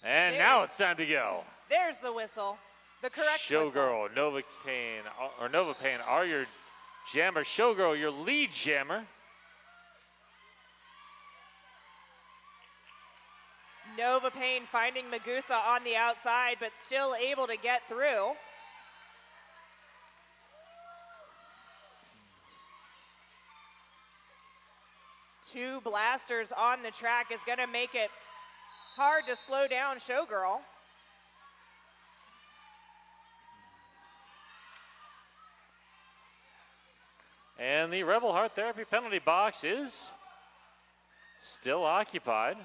And now it's time to go. There's the whistle. The correct whistle. Showgirl, Novocaine are your jammer. Showgirl, your lead jammer. Novocaine finding Magusa on the outside, but still able to get through. Two blasters on the track is going to make it hard to slow down Showgirl. And the Rebel Heart Therapy penalty box is still occupied.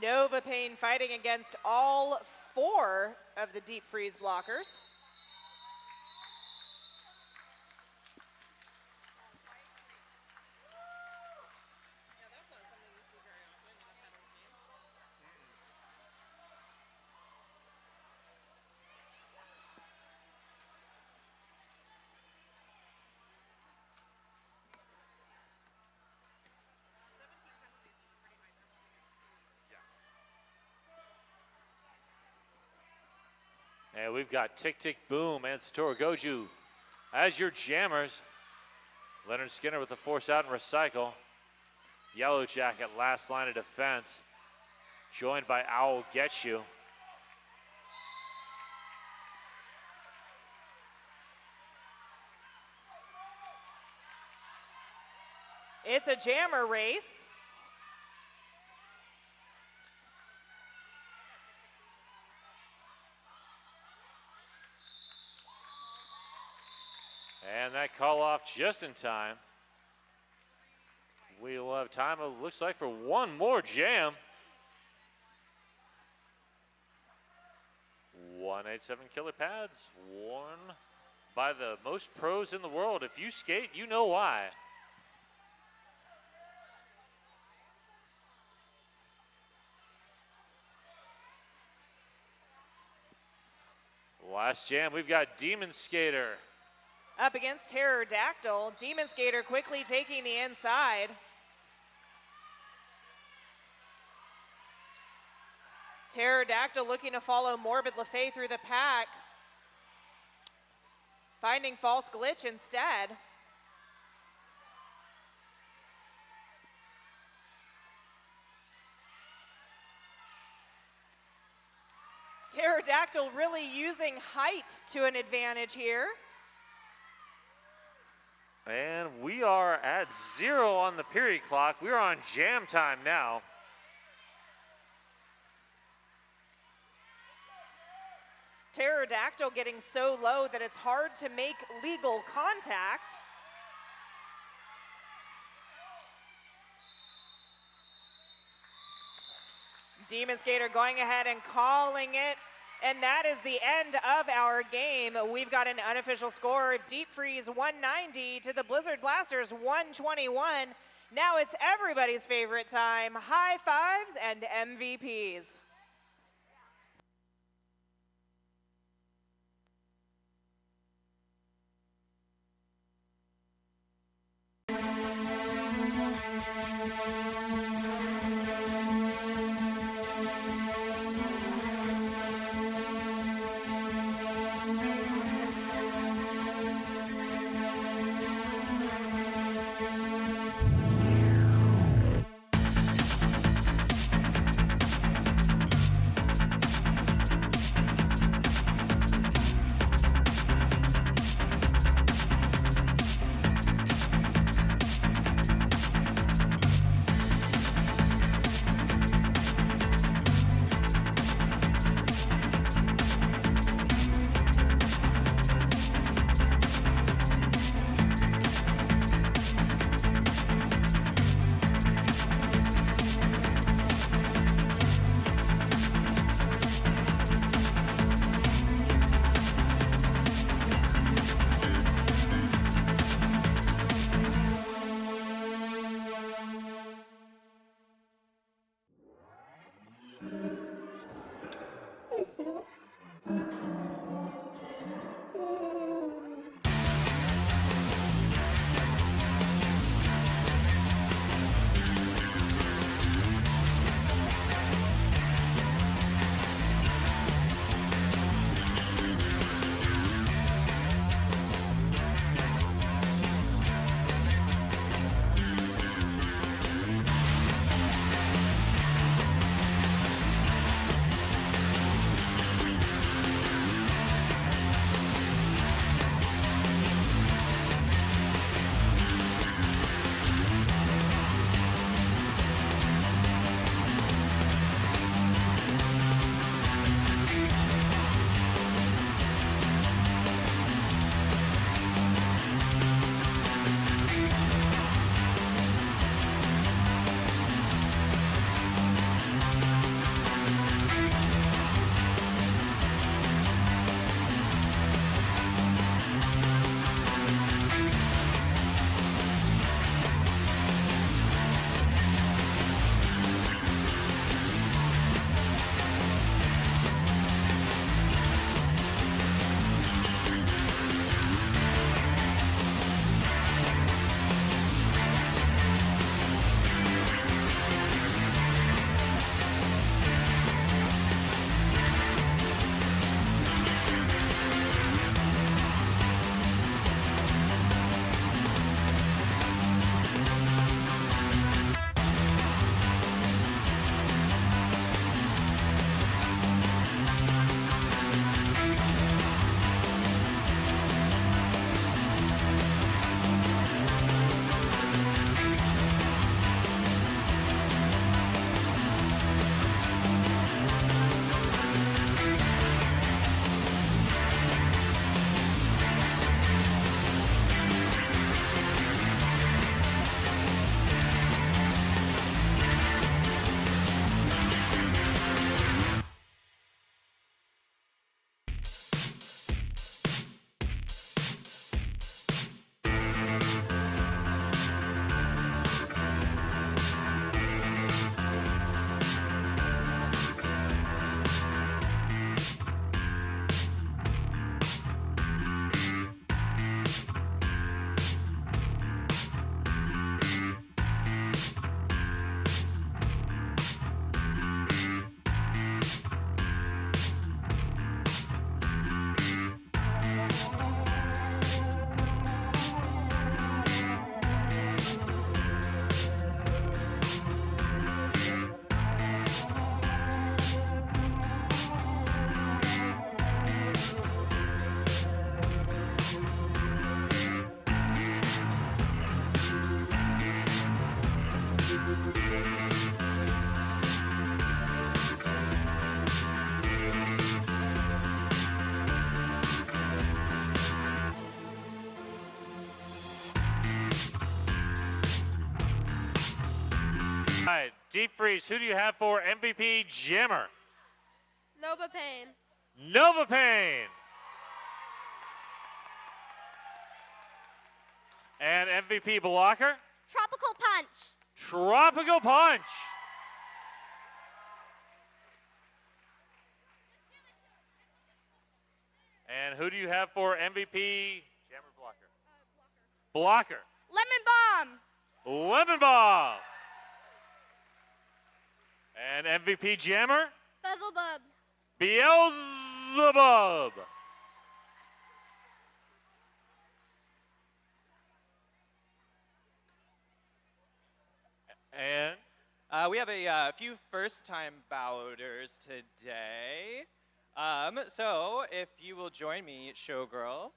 Novocaine fighting against all 4 of the deep freeze blockers. And we've got Tick Tick Boom and Satoru Goju as your jammers. Leonard Skinner with the force out and recycle. Yellow Jacket last line of defense, joined by Owl Get You. It's a jammer race. And that call off just in time. We will have time, it looks like, for one more jam. 187 killer pads worn by the most pros in the world. If you skate, you know why. Last jam, we've got Demon Skater up against Pterodactyl. Demon Skater quickly taking the inside. Pterodactyl looking to follow Morbid LaFay through the pack. Finding False Glitch instead. Pterodactyl really using height to an advantage here. And we are at 0 on the period clock. We are on jam time now. Pterodactyl getting so low that it's hard to make legal contact. Demon Skater going ahead and calling it. And that is the end of our game. We've got an unofficial score of Deep Freeze 190 to the Blizzard Blasters 121. Now it's everybody's favorite time, high fives and MVPs. Deep freeze. Who do you have for MVP Jammer? Nova Pain. Nova Pain. And MVP Blocker? Tropical Punch. Tropical Punch. And who do you have for MVP Jammer Blocker? Blocker. Lemon Bomb. Lemon Bomb. And MVP Jammer? Beelzebub. Beelzebub. And we have a few first-time bowders today. So if you will join me, Showgirl,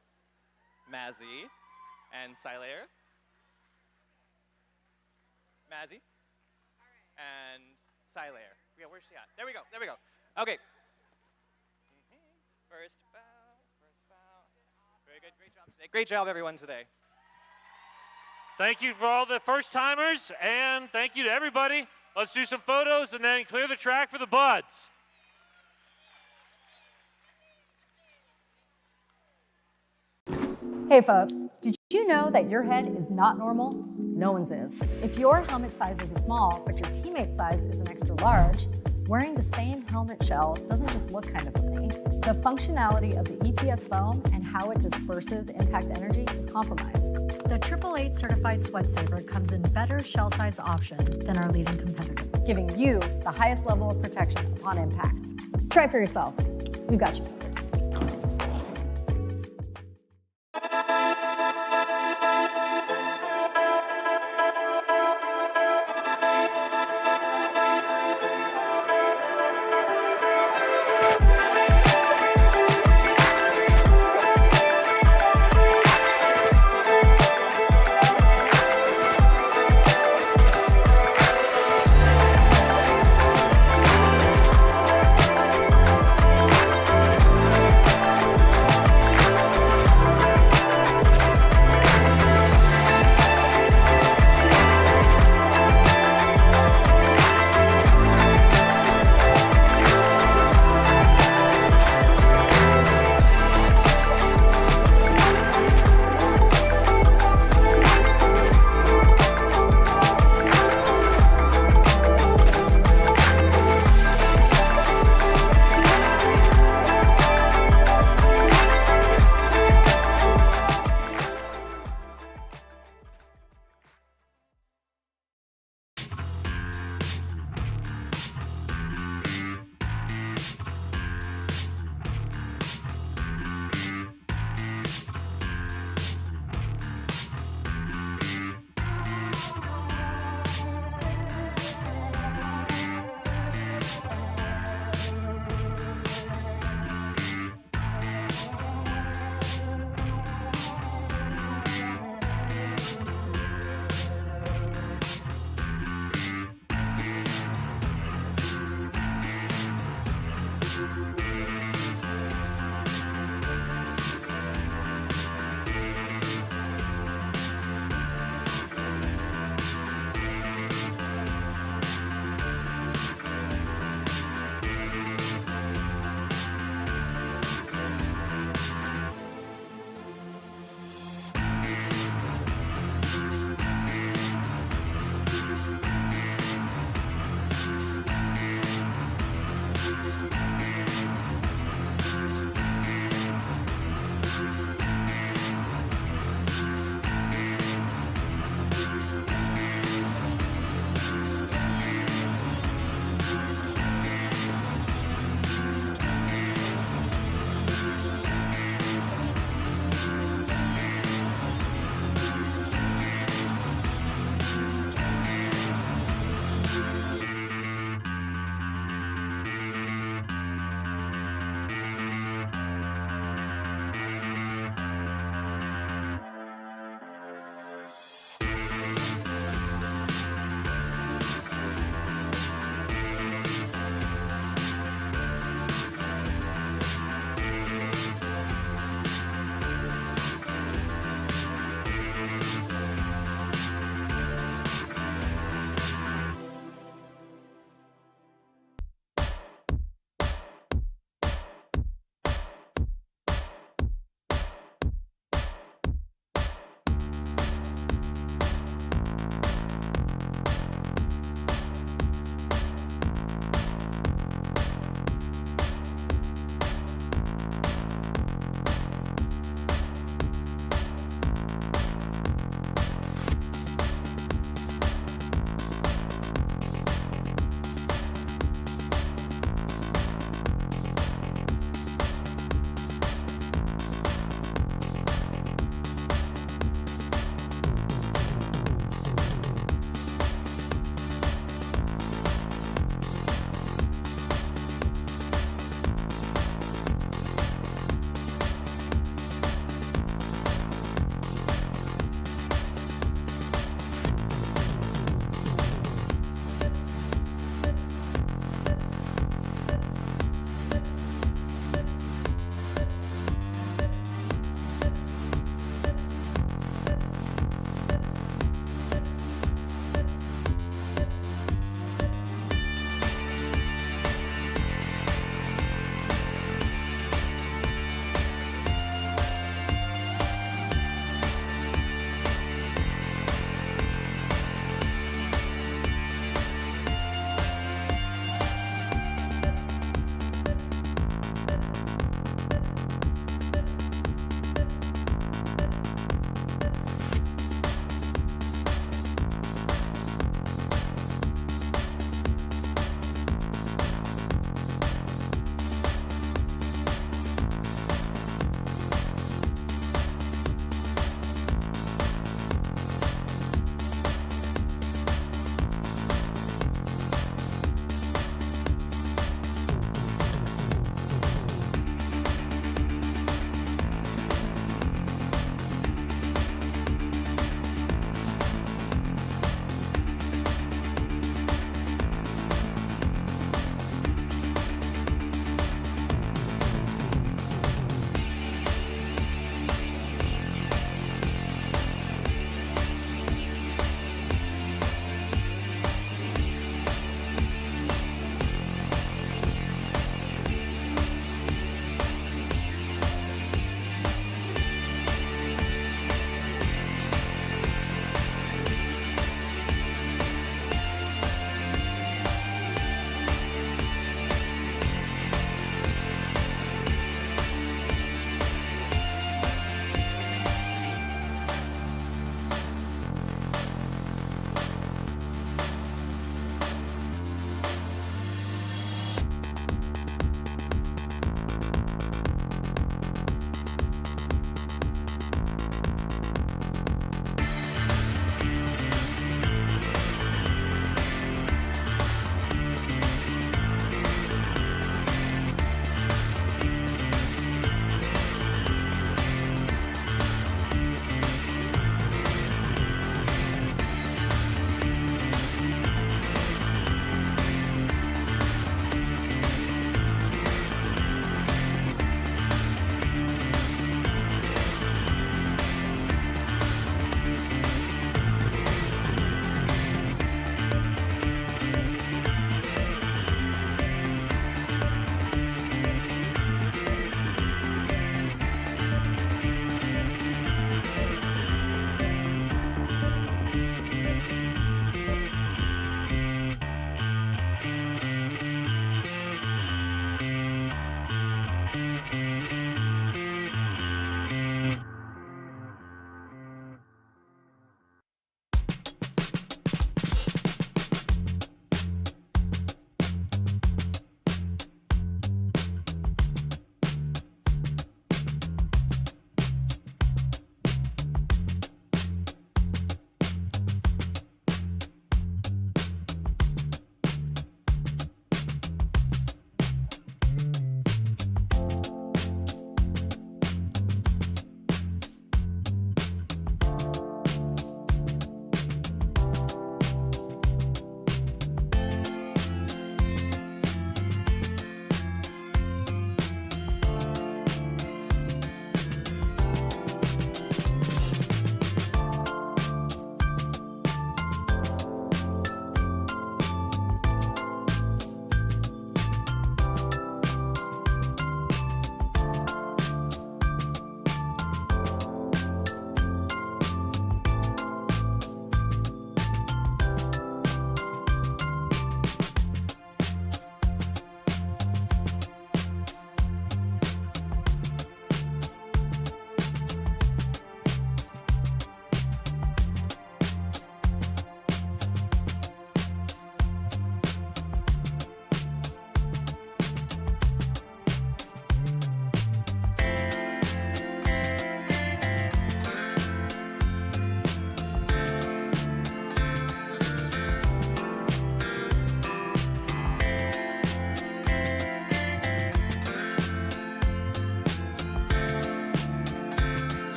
Mazzy, and Silair. Mazzy. And Silair. Yeah, where's she at? There we go, there we go. Okay. First bow, first bow. Very good, great job today. Great job, everyone, today. thank you for all the first timers, and thank you to everybody. Let's do some photos and then clear the track for the buds. Hey folks, did you know that your head is not normal? No one's is. If your helmet size is a small, but your teammate's size is an extra large, wearing the same helmet shell doesn't just look kind of funny. The functionality of the EPS foam and how it disperses impact energy is compromised. The 888 certified sweat saver comes in better shell size options than our leading competitor. Giving you the highest level of protection upon impact. Try for yourself. We've got you.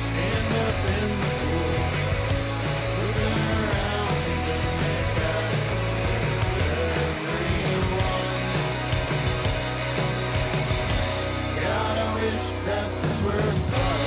stand up in the pool, looking around to make eyes with everyone. God, I wish that this were fun.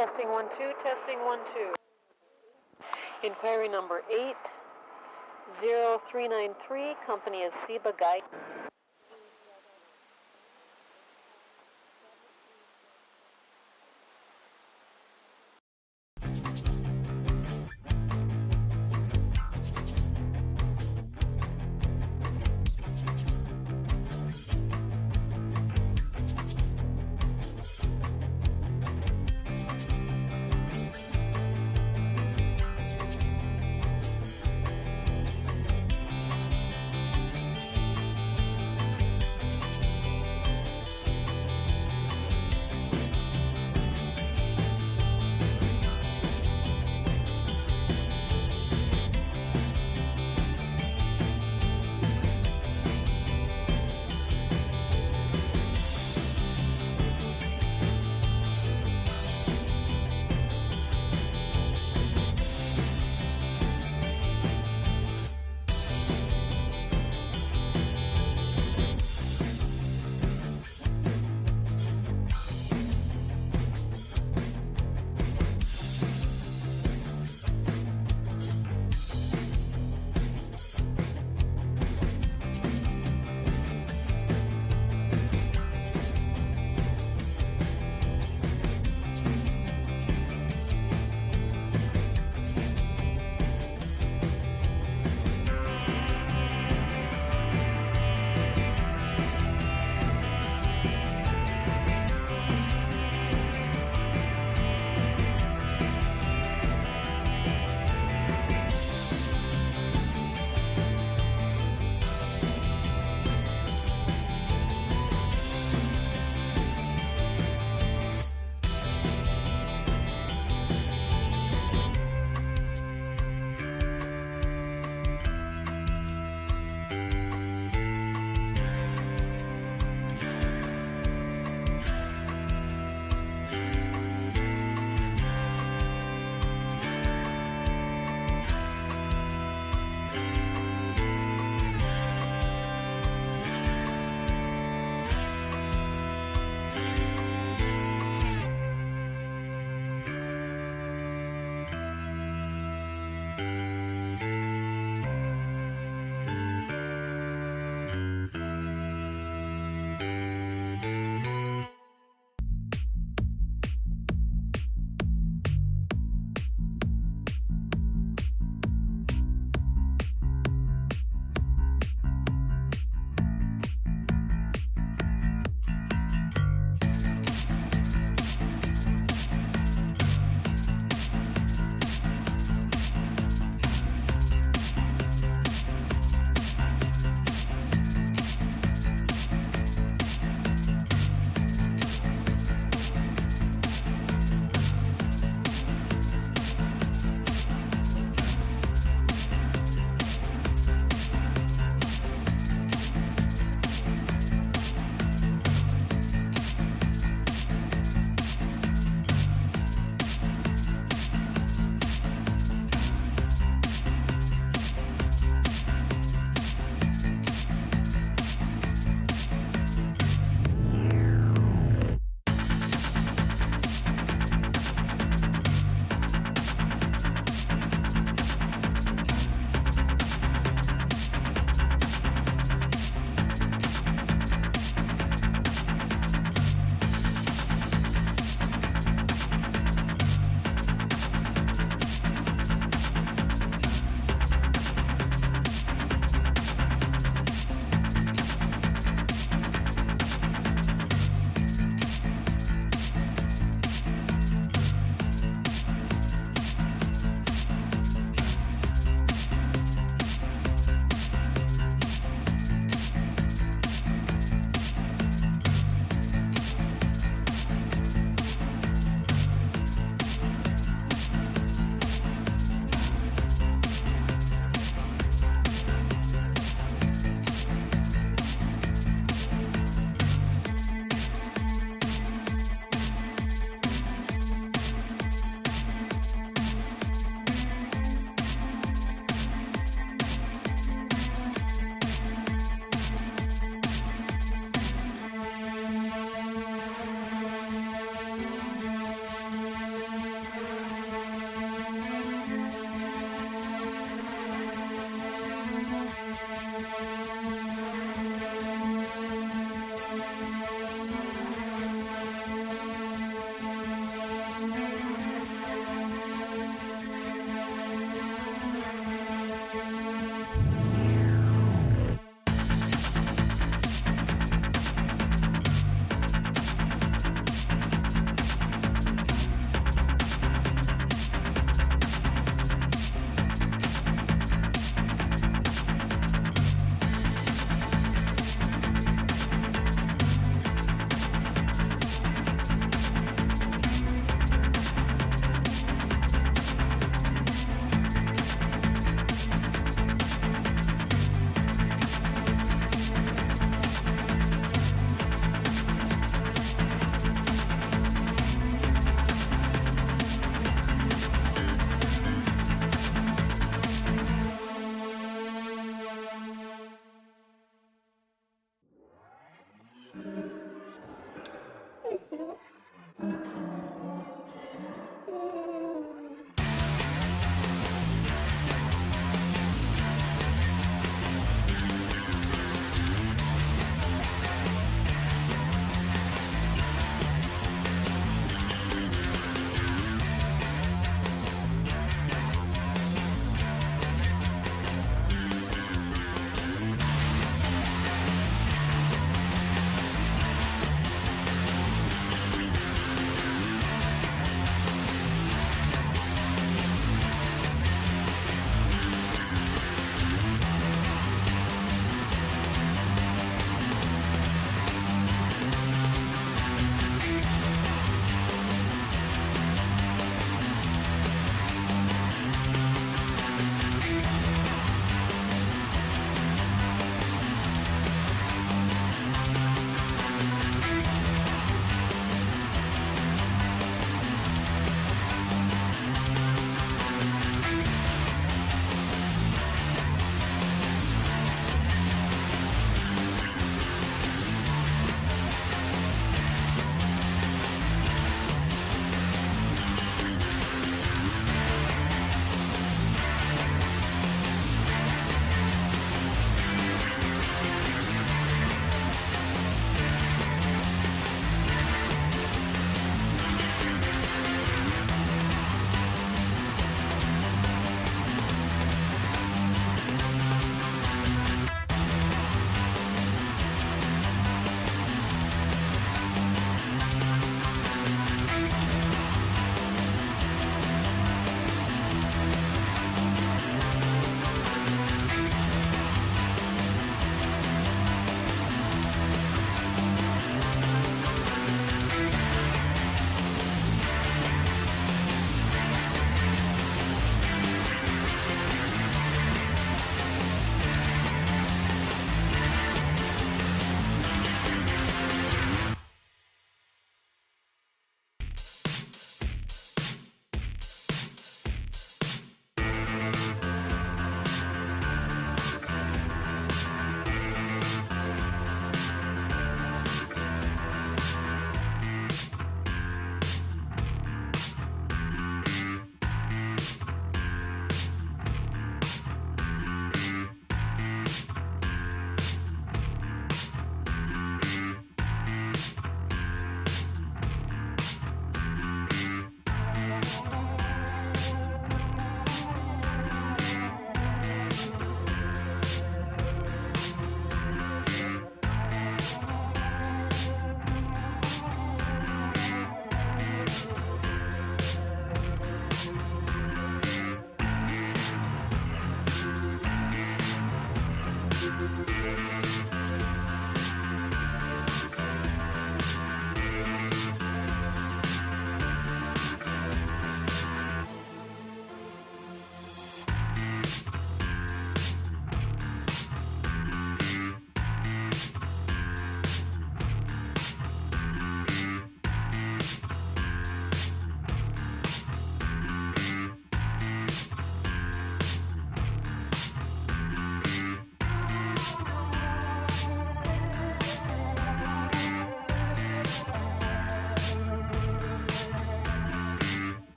Testing 1 2, testing 1 2. Inquiry number 80393, company is Seba Guy.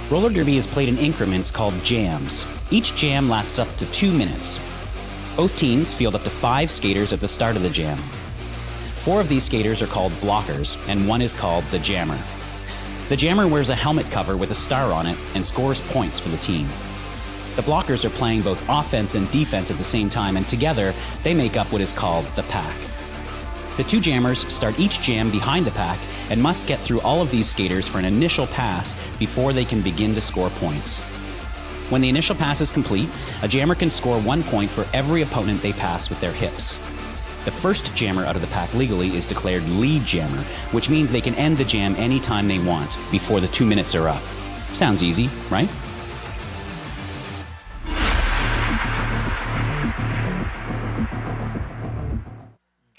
Roller derby is played in increments called jams. Each jam lasts up to 2 minutes. Both teams field up to 5 skaters at the start of the jam. 4 of these skaters are called blockers, and 1 is called the jammer. The jammer wears a helmet cover with a star on it and scores points for the team. The blockers are playing both offense and defense at the same time, and together they make up what is called the pack. The 2 jammers start each jam behind the pack and must get through all of these skaters for an initial pass before they can begin to score points. When the initial pass is complete, a jammer can score 1 point for every opponent they pass with their hips. The first jammer out of the pack legally is declared lead jammer, which means they can end the jam anytime they want before the 2 minutes are up. Sounds easy, right?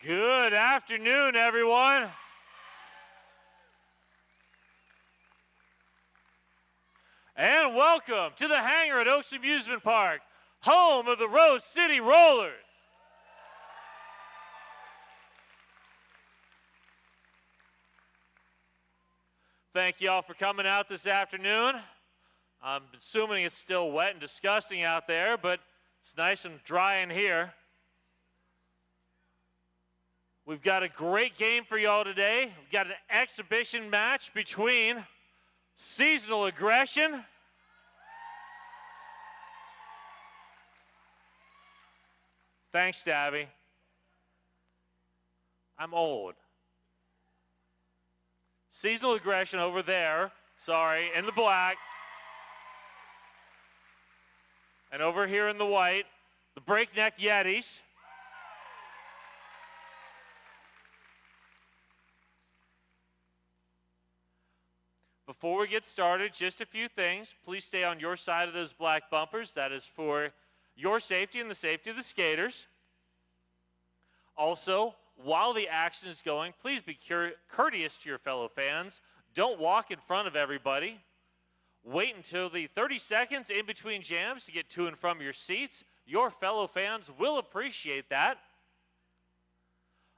Good afternoon, everyone. And welcome to the hangar at Oaks Amusement Park, home of the Rose City Rollers. Thank you all for coming out this afternoon. I'm assuming it's still wet and disgusting out there, but it's nice and dry in here. We've got a great game for y'all today. We've got an exhibition match between Seasonal Aggression Thanks, Dabby. I'm old. Seasonal Aggression over there, sorry, in the black. And over here in the white, the Breakneck Yetis. Before we get started, just a few things. Please stay on your side of those black bumpers. That is for your safety and the safety of the skaters. Also, while the action is going, please be courteous to your fellow fans. Don't walk in front of everybody. Wait until the 30 seconds in between jams to get to and from your seats. Your fellow fans will appreciate that.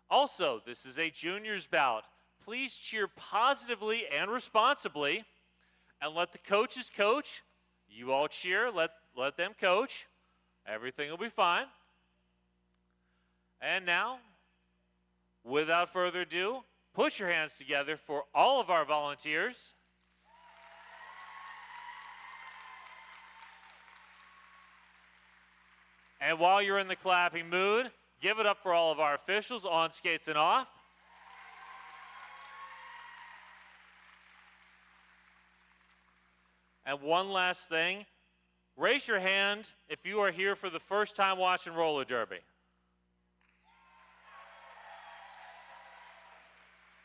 Also, this is a juniors bout. Please cheer positively and responsibly, and let the coaches coach. You all cheer, let them coach. Everything will be fine. And now, without further ado, put your hands together for all of our volunteers. And while you're in the clapping mood, give it up for all of our officials on skates and off. And one last thing, raise your hand if you are here for the first time watching roller derby.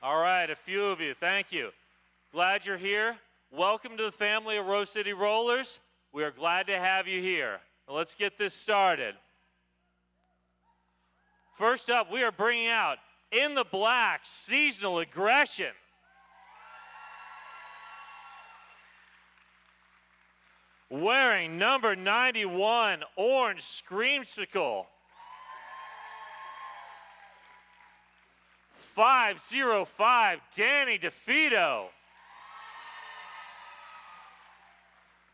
All right, a few of you, thank you. Glad you're here. Welcome to the family of Rose City Rollers. We are glad to have you here. Now let's get this started. First up, we are bringing out, in the black, Seasonal Aggression. Wearing number 91, Orange Screamsicle. 505, Danny DeFito.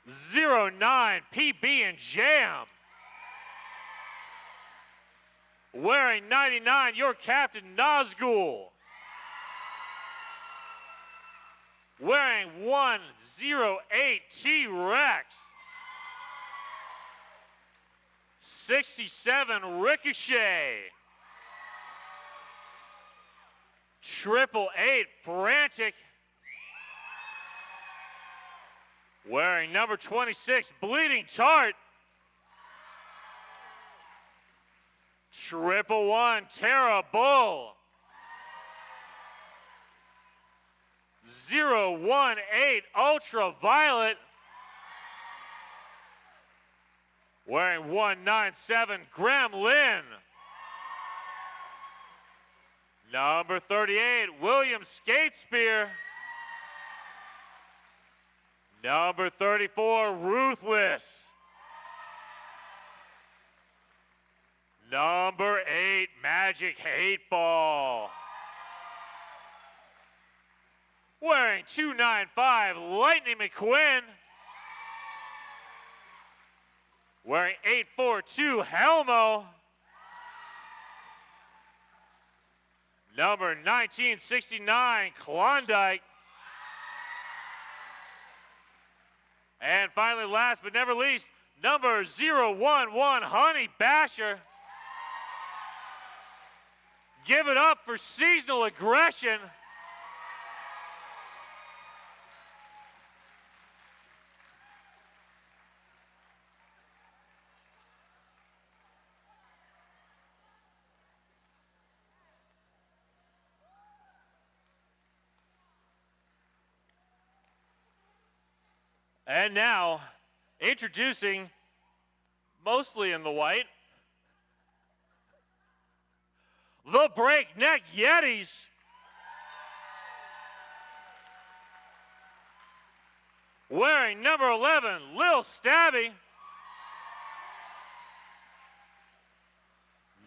09, PB and Jam. Wearing 99, your captain, Nazgul. Wearing 108, T-Rex. 67, Ricochet. 888, Frantic. Wearing number 26, Bleeding Tart. 111, Terra Bull. 018, Ultraviolet. Wearing 197, Gremlin. Number 38, William Skatespear. Number 34, Ruthless. Number 8, Magic 8 Ball. Wearing 295, Lightning McQuinn. Wearing 842, Helmo. Number 1969, Klondike. And finally, last but never least, number 011, Honey Basher. Give it up for seasonal aggression. And now, introducing, mostly in the white, the Breakneck Yetis. Wearing number 11, Lil Stabby.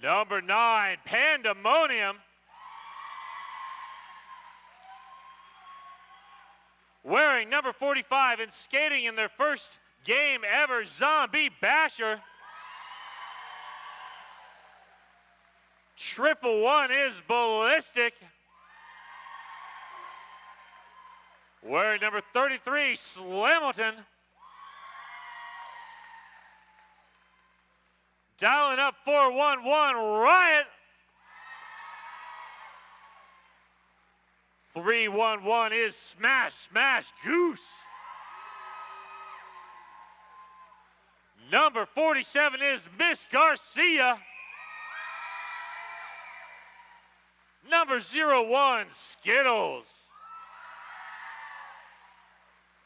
Number 9, Pandemonium. Wearing number 45 and skating in their first game ever, Zombie Basher. 111 is Ballistic. Wearing number 33, Slamilton. Dialing up 411, Riot. 311 is Smash Smash Goose. Number 47 is Miss Garcia. Number 01, Skittles.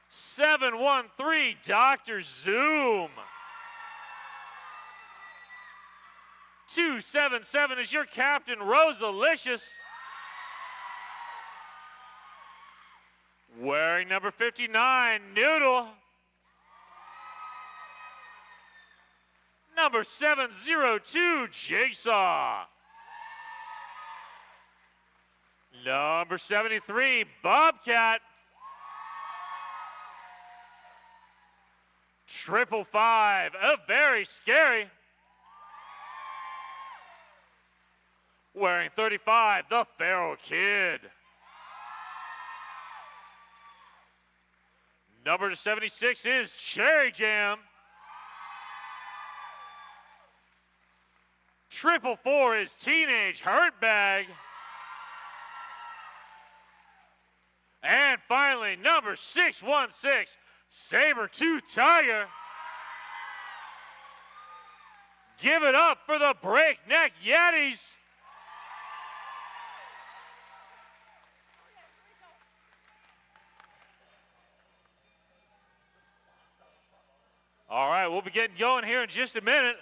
713, Dr. Zoom. 277 is your captain, Rosalicious. Wearing number 59, Noodle. Number 702, Jigsaw. Number 73, Bobcat. 555, a very scary. Wearing 35, the Feral Kid. Number 76 is Cherry Jam. 444 is Teenage Hurtbag. And finally, number 616, Saber-Tooth Tiger. Give it up for the Breakneck Yetis. All right, we'll be getting going here in just a minute.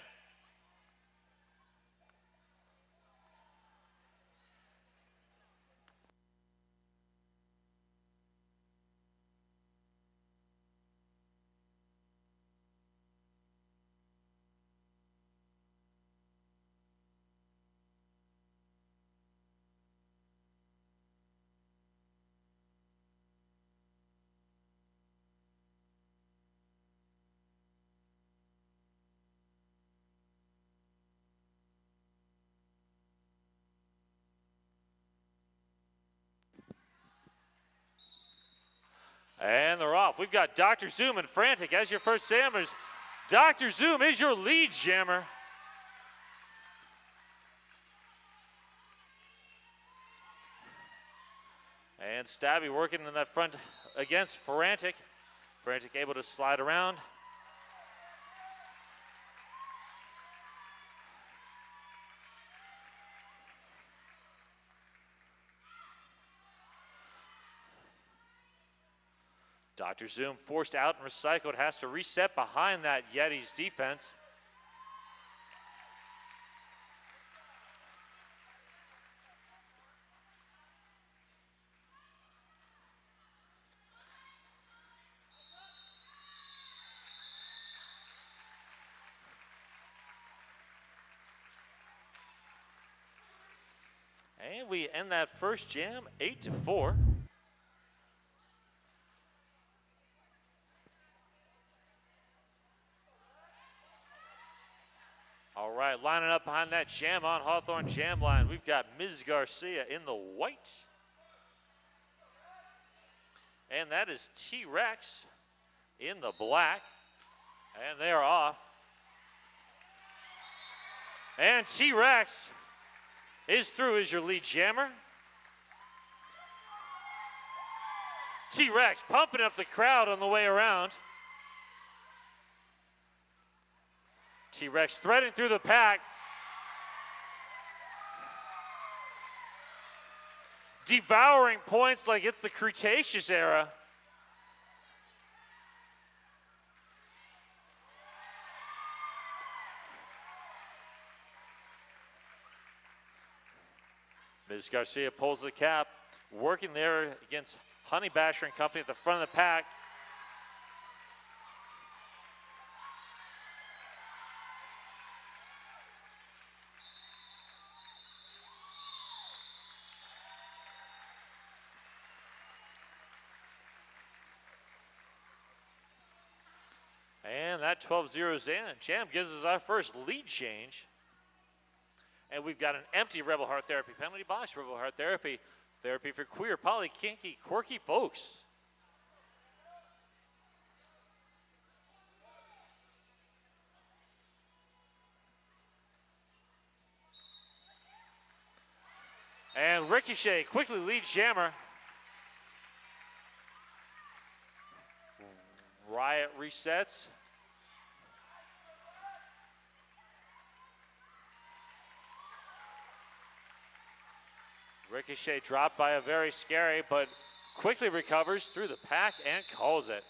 And they're off. We've got Dr. Zoom and Frantic as your first jammers. Dr. Zoom is your lead jammer. And Stabby working in that front against Frantic. Frantic able to slide around. Dr. Zoom forced out and recycled, has to reset behind that Yeti's defense. And we end that first jam 8-4. All right, lining up behind that Jam on Hawthorne jam line, we've got Ms. Garcia in the white. And that is T-Rex in the black. And they are off. And T-Rex is through as your lead jammer. T-Rex pumping up the crowd on the way around. T-Rex threading through the pack. Devouring points like it's the Cretaceous era. Ms. Garcia pulls the cap, working there against Honey Basher and Company at the front of the pack. And that 12 zeroes in. Jam gives us our first lead change. And we've got an empty Rebel Heart Therapy penalty box. Rebel Heart Therapy, therapy for queer, poly, kinky, quirky folks. And Ricochet quickly leads Jammer. Riot resets. Ricochet dropped by a very scary, but quickly recovers through the pack and calls it.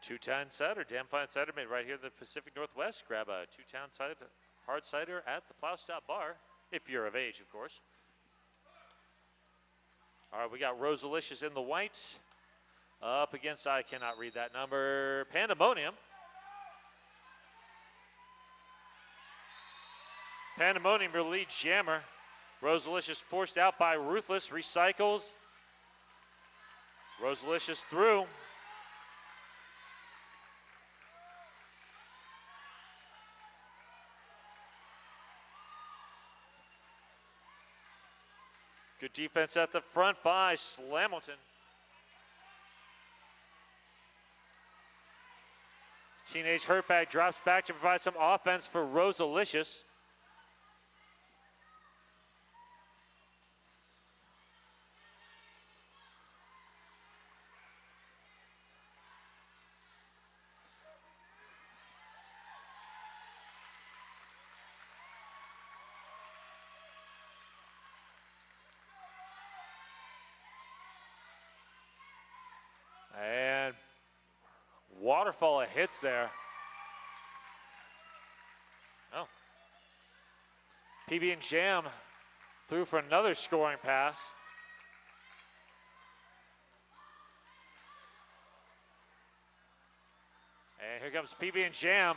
Two-town cider, damn fine cider made right here in the Pacific Northwest. Grab a two-town cider, hard cider at the Plow Stop Bar, if you're of age, of course. All right, we got Rosalicious in the white. Up against, I cannot read that number, Pandemonium. Pandemonium, your lead jammer. Rosalicious forced out by Ruthless, recycles. Rosalicious through. Good defense at the front by Slamilton. Teenage Hurtbag drops back to provide some offense for Rosalicious. And waterfall of hits there. Oh. PB and Jam through for another scoring pass. And here comes PB and Jam.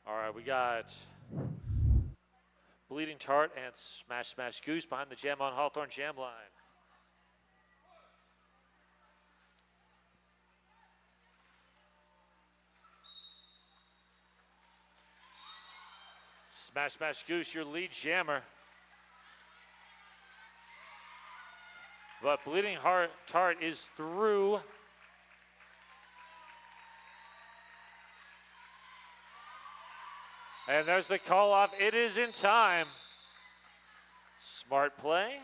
All right, we got Bleeding Tart and Smash Smash Goose behind the Jam on Hawthorne jam line. Smash Smash Goose, your lead jammer. But Bleeding Heart Tart is through. And there's the call off. It is in time. Smart play.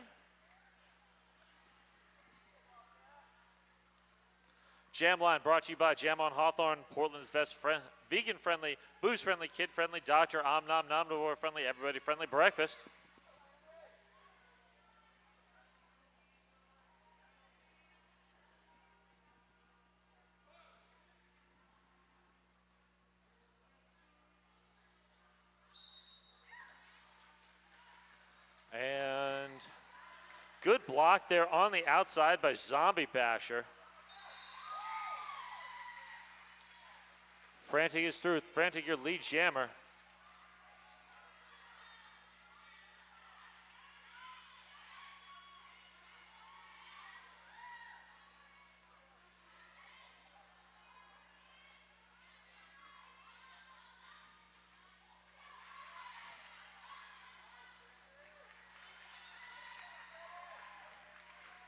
Jam line brought to you by Jam on Hawthorne, Portland's best friend, vegan friendly, booze friendly, kid friendly, doctor, omnivore friendly, everybody friendly breakfast. Good block there on the outside by Zombie Basher. Frantic is through. Frantic, your lead jammer.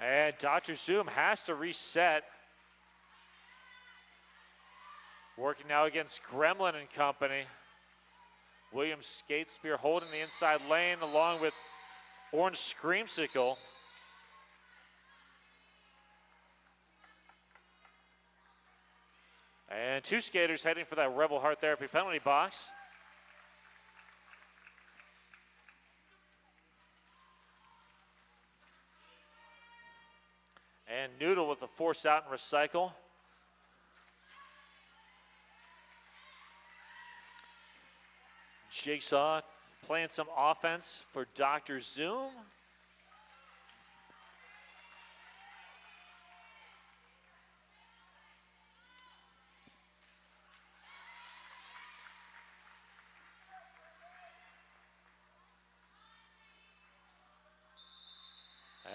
And Dr. Zoom has to reset. Working now against Gremlin and company. Williams Skate Spear holding the inside lane along with Orange Screamsicle. And two skaters heading for that Rebel Heart Therapy penalty box. And Noodle with a force out and recycle. Jigsaw playing some offense for Dr. Zoom.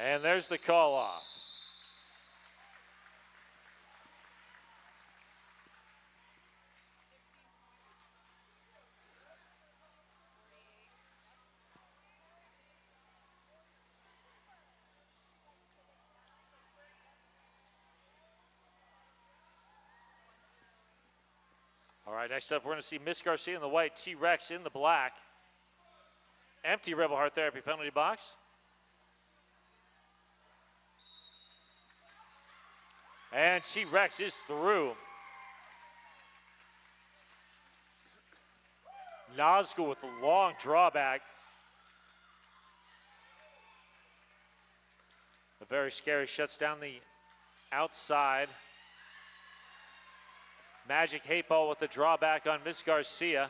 And there's the call off. All right, next up, we're going to see Miss Garcia in the white, T-Rex in the black. Empty Rebel Heart Therapy penalty box. And T-Rex is through. Nazgul with a long drawback. The very scary shuts down the outside. Magic Hate Ball with the drawback on Miss Garcia.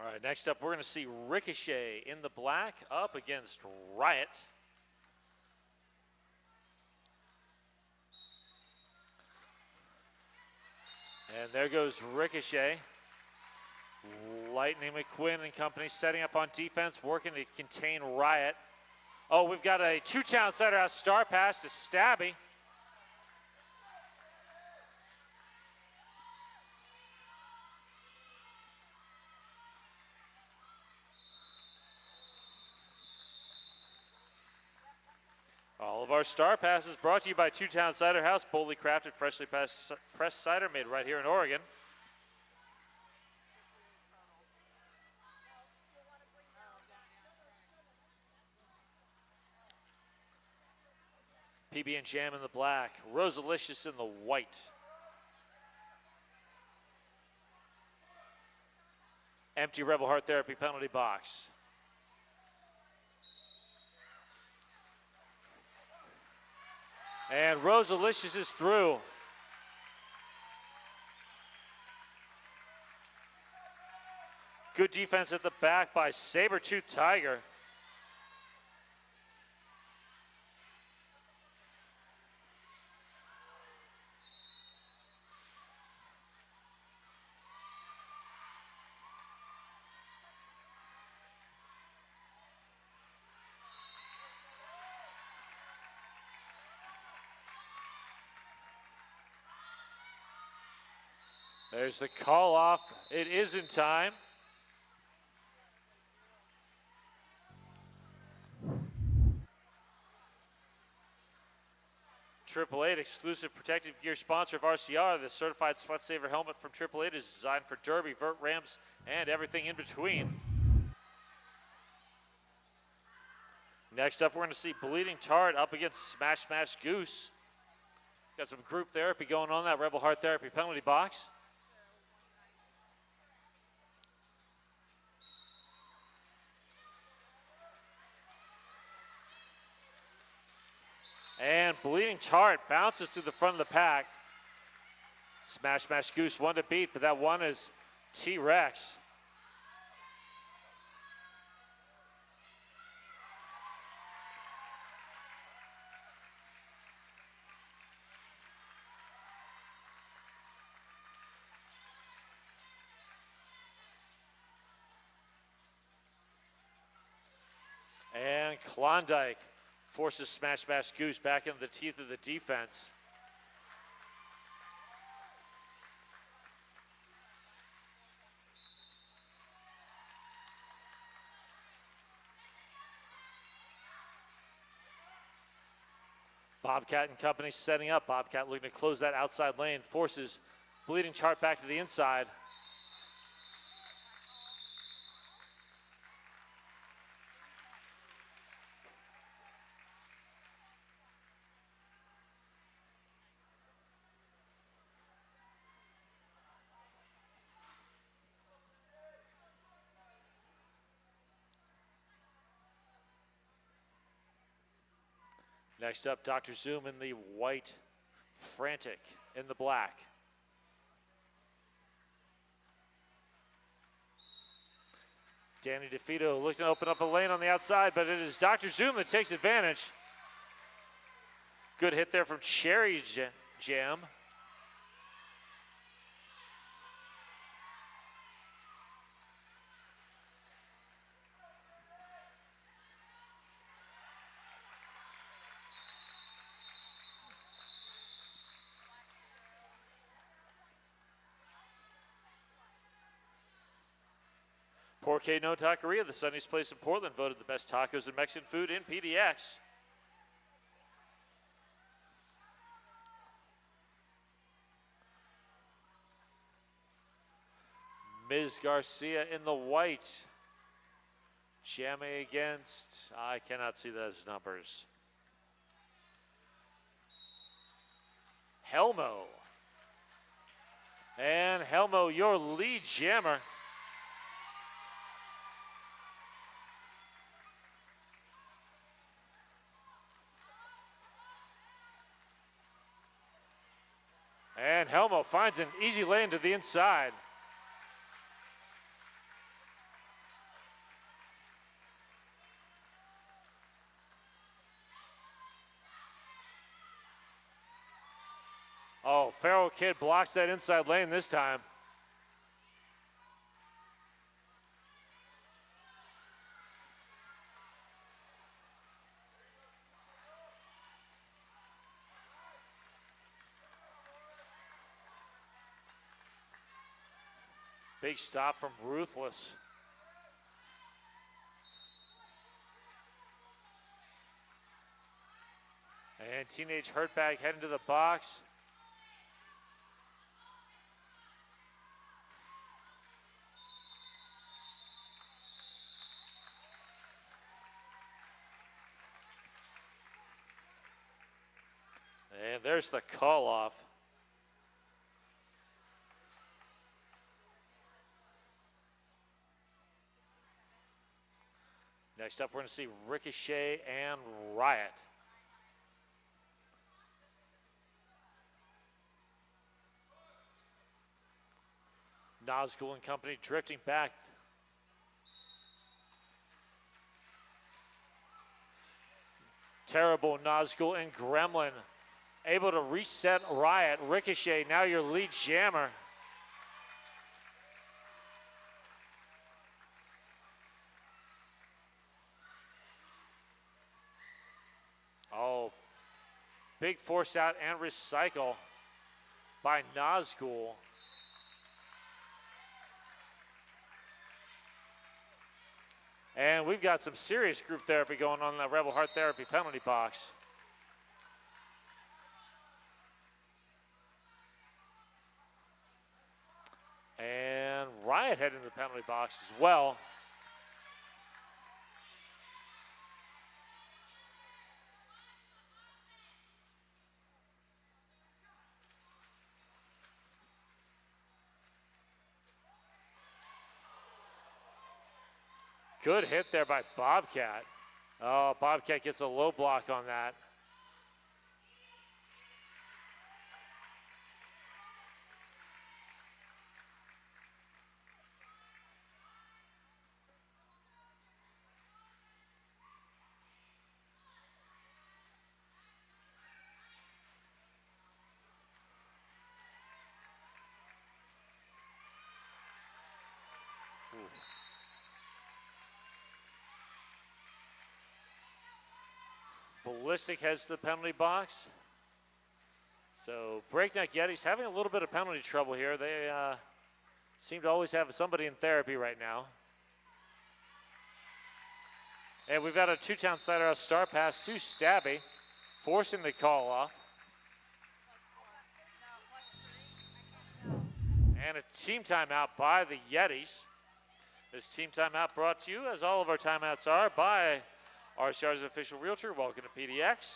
All right, next up, we're going to see Ricochet in the black up against Riot. And there goes Ricochet. Lightning McQuinn and company setting up on defense, working to contain Riot. Oh, we've got a two-town center house star pass to Stabby. All of our star passes brought to you by Two Town Cider House, boldly crafted, freshly pressed cider made right here in Oregon. PB and Jam in the black, Rosalicious in the white. Empty Rebel Heart Therapy penalty box. And Rosalicious is through. Good defense at the back by Sabertooth Tiger. There's the call off. It is in time. Triple Eight exclusive protective gear sponsor of RCR. The certified sweat saver helmet from Triple Eight is designed for derby, vert, ramps, and everything in between. Next up, we're going to see Bleeding Tart up against Smash Smash Goose. Got some group therapy going on in that Rebel Heart Therapy penalty box. And Bleeding Tart bounces through the front of the pack. Smash Smash Goose one to beat, but that one is T-Rex. And Klondike forces Smash Smash Goose back into the teeth of the defense. Bobcat and company setting up. Bobcat looking to close that outside lane, forces Bleeding Tart back to the inside. Next up, Dr. Zoom in the white, Frantic in the black. Danny DeFito looking to open up a lane on the outside, but it is Dr. Zoom that takes advantage. Good hit there from Cherry Jam. Porque No Taqueria, the sunniest place in Portland, voted the best tacos and Mexican food in PDX. Ms. Garcia in the white. Jamming against, I cannot see those numbers. Helmo. And Helmo, your lead jammer. And Helmo finds an easy lane to the inside. Oh, Pharaoh Kid blocks that inside lane this time. Big stop from Ruthless. And Teenage Hurtbag heading to the box. And there's the call off. Next up, we're going to see Ricochet and Riot. Nazgul and company drifting back. Terrible Nazgul and Gremlin able to reset Riot. Ricochet, now your lead jammer. Oh, big force out and recycle by Nazgul. And we've got some serious group therapy going on in that Rebel Heart Therapy penalty box. And Riot heading to the penalty box as well. Good hit there by Bobcat. Oh, Bobcat gets a low block on that. Ballistic heads to the penalty box. So Breakneck Yetis having a little bit of penalty trouble here. They seem to always have somebody in therapy right now. And we've got a two-town side out star pass to Stabby, forcing the call off. And a team timeout by the Yetis. This team timeout brought to you, as all of our timeouts are, by RCR's official realtor. Welcome to PDX.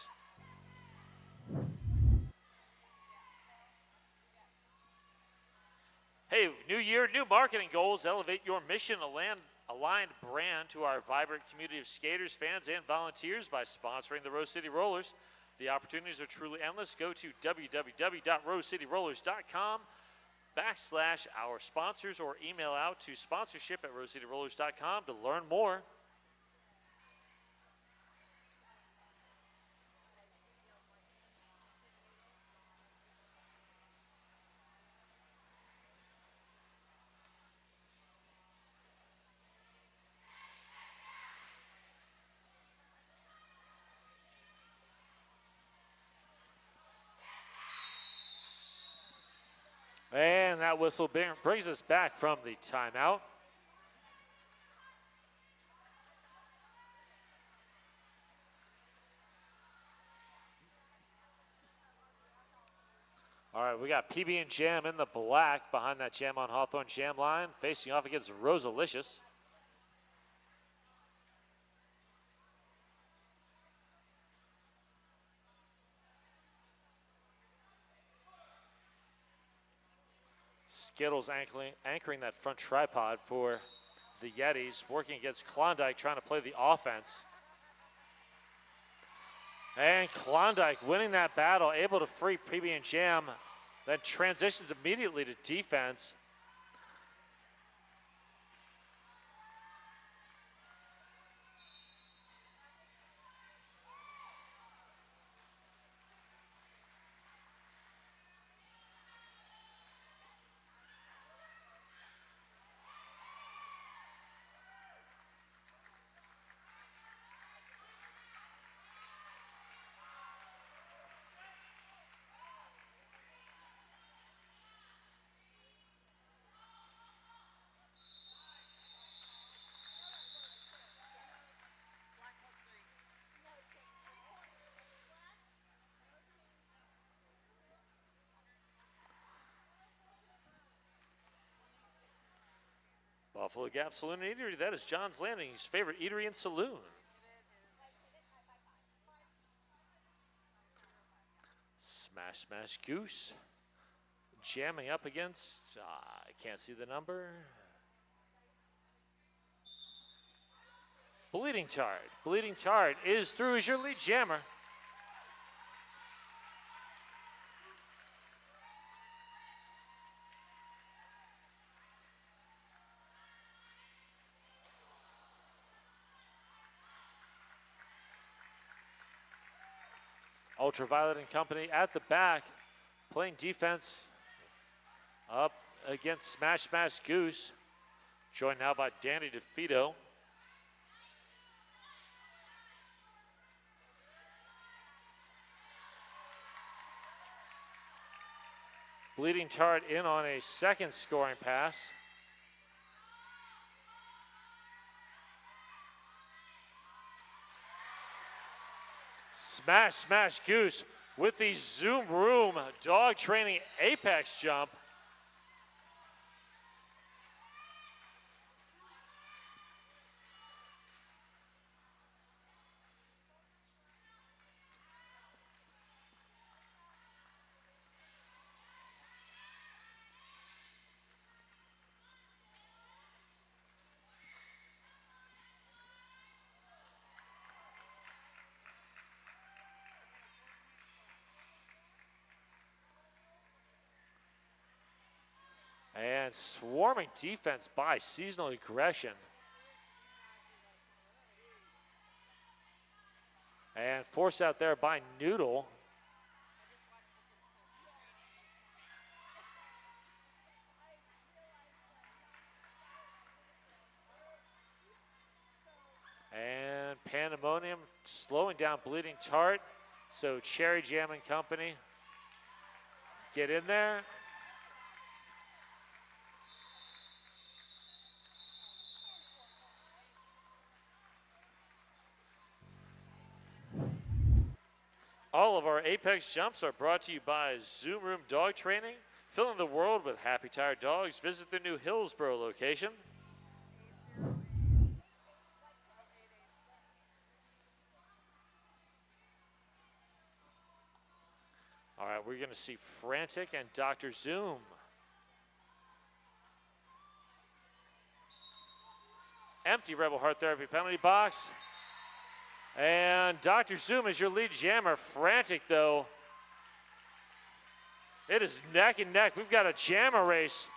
Hey, new year, new marketing goals. Elevate your mission-aligned brand to our vibrant community of skaters, fans, and volunteers by sponsoring the Rose City Rollers. The opportunities are truly endless. Go to www.rosecityrollers.com/our sponsors or email out to sponsorship@rosecityrollers.com to learn more. And that whistle brings us back from the timeout. All right, we got PB and Jam in the black behind that Jam on Hawthorne Jam line, facing off against Rosalicious. Skittles anchoring that front tripod for the Yetis, working against Klondike, trying to play the offense. And Klondike winning that battle, able to free PB and Jam, then transitions immediately to defense. Buffalo Gap Saloon and Eatery, that is John's Landing's favorite eatery and saloon. Smash, smash, goose. Jamming up against, I can't see the number. Bleeding Tart. Bleeding Tart is through as your lead jammer. Ultraviolet and company at the back, playing defense up against Smash Smash Goose. Joined now by Danny DeFito. Bleeding Tart in on a second scoring pass. Smash, smash, goose with the Zoom Room dog training apex jump. And swarming defense by Seasonal Aggression. And force out there by Noodle. And Pandemonium slowing down Bleeding Tart. So Cherry Jam and Company get in there. All of our Apex jumps are brought to you by Zoom Room Dog Training. Filling the world with happy, tired dogs. Visit the new Hillsboro location. All right, we're going to see Frantic and Dr. Zoom. Empty Rebel Heart Therapy penalty box. And Dr. Zoom is your lead jammer. Frantic, though. It is neck and neck. We've got a jammer race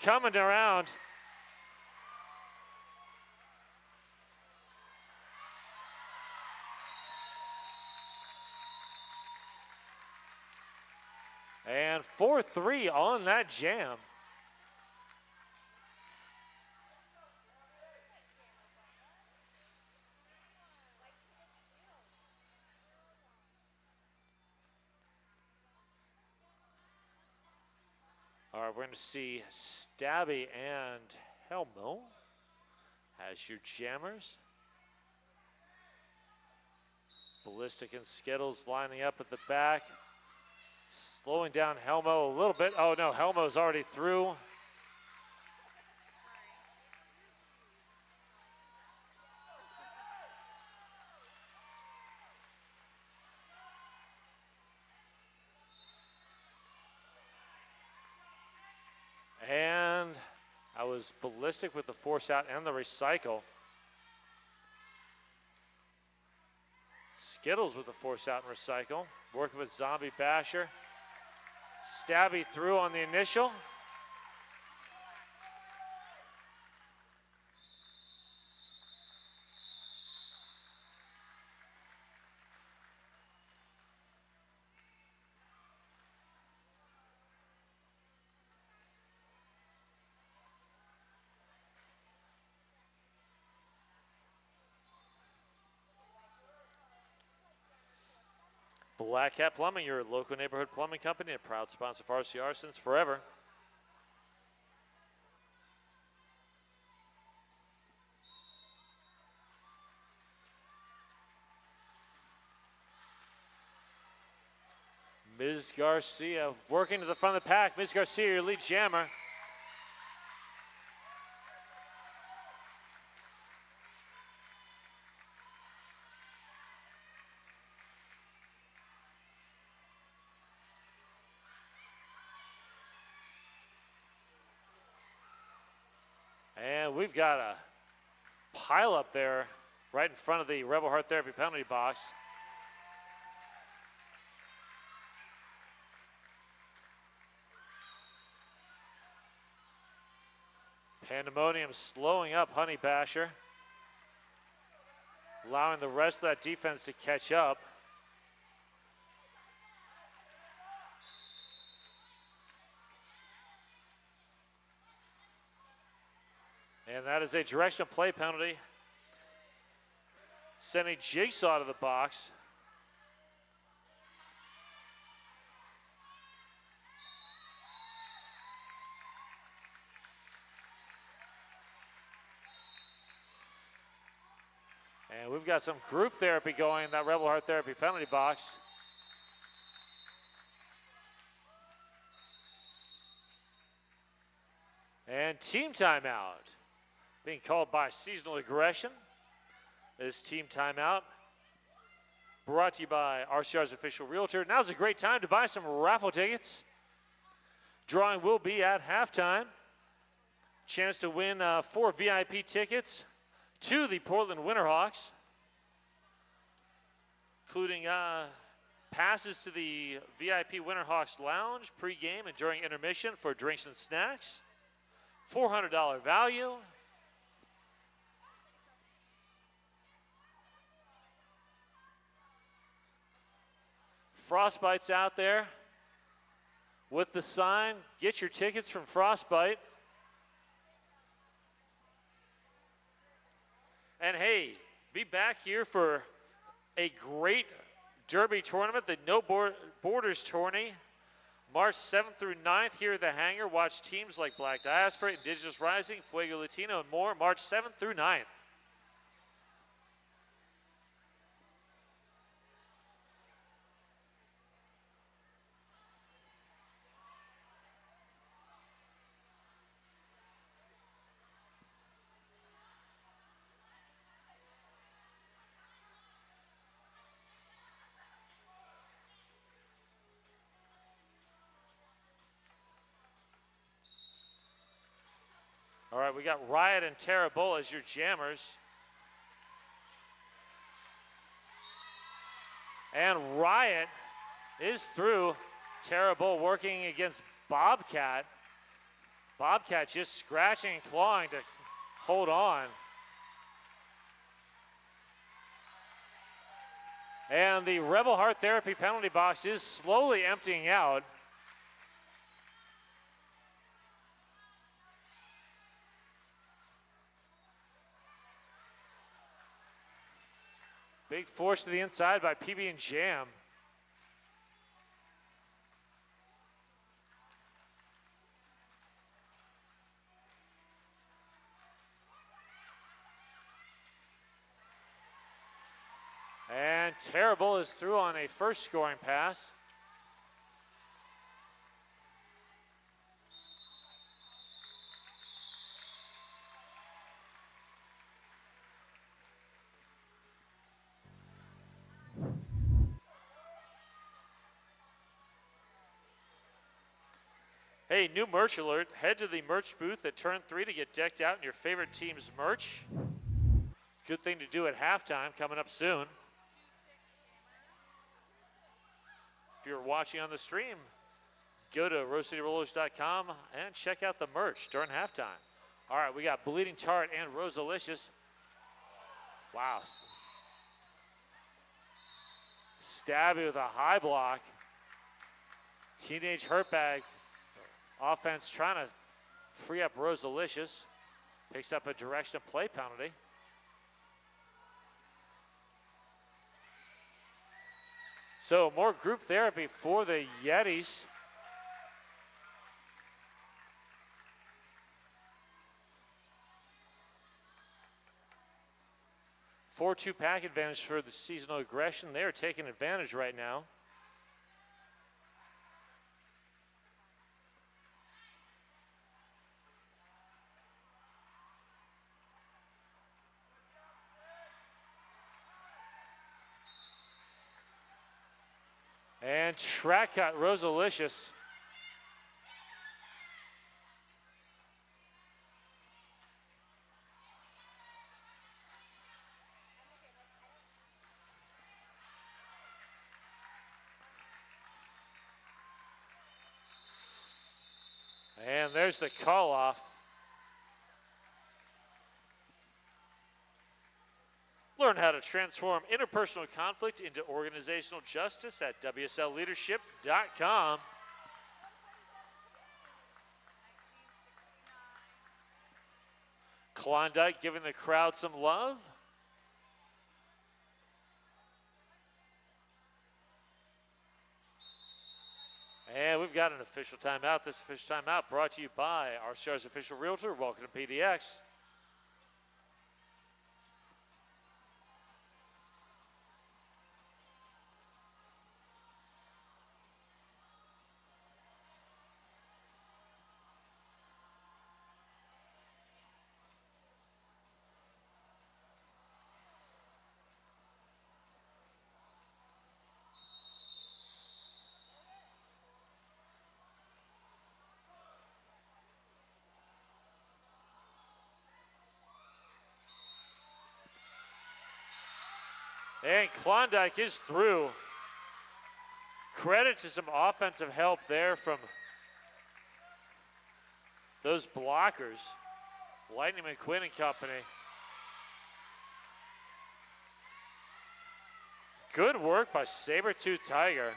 coming around. And 4-3 on that jam. All right, we're going to see Stabby and Helmo as your jammers. Ballistic and Skittles lining up at the back. Slowing down Helmo a little bit. Oh no, Helmo's already through. And I was Ballistic with the force out and the recycle. Skittles with the force out and recycle. Working with Zombie Basher. Stabby through on the initial. Black Cat Plumbing, your local neighborhood plumbing company, a proud sponsor of RCR since forever. Ms. Garcia working to the front of the pack. Ms. Garcia, your lead jammer. And we've got a pile up there right in front of the Rebel Heart Therapy penalty box. Pandemonium slowing up Honey Basher, allowing the rest of that defense to catch up. And that is a directional play penalty, sending Jigsaw to the box. And we've got some group therapy going in that Rebel Heart Therapy penalty box. And team timeout being called by Seasonal Aggression. This team timeout brought to you by RCR's official realtor. Now's a great time to buy some raffle tickets. Drawing will be at halftime. Chance to win 4 VIP tickets to the Portland Winterhawks, including passes to the VIP Winterhawks Lounge pregame and during intermission for drinks and snacks. $400 value. Frostbite's out there with the sign, get your tickets from Frostbite. And hey, be back here for a great Derby tournament, the No Borders Tourney, March 7th through 9th here at the hangar. Watch teams like Black Diaspora, Indigenous Rising, Fuego Latino, and more, March 7th through 9th. All right, we got Riot and Terrible as your jammers. And Riot is through. Terrible working against Bobcat. Bobcat just scratching and clawing to hold on. And the Rebel Heart Therapy penalty box is slowly emptying out. Big force to the inside by PB and Jam. And Terrible is through on a first scoring pass. Hey, new merch alert. Head to the merch booth at Turn 3 to get decked out in your favorite team's merch. It's a good thing to do at halftime, coming up soon. If you're watching on the stream, go to rosecityrollers.com and check out the merch during halftime. All right, we got Bleeding Tart and Rosalicious. Wow. Stabby with a high block. Teenage Hurtbag. Offense trying to free up Rosalicious. Picks up a direction of play penalty. So more group therapy for the Yetis. Four-two pack advantage for the seasonal aggression. They're taking advantage right now. And track cut, Rosalicious. And there's the call off. Learn how to transform interpersonal conflict into organizational justice at WSLleadership.com. Klondike giving the crowd some love. And we've got an official timeout. This official timeout brought to you by RCR's official realtor. Welcome to PDX. And Klondike is through. Credit to some offensive help there from those blockers. Lightning McQuinn and company. Good work by Sabertooth Tiger.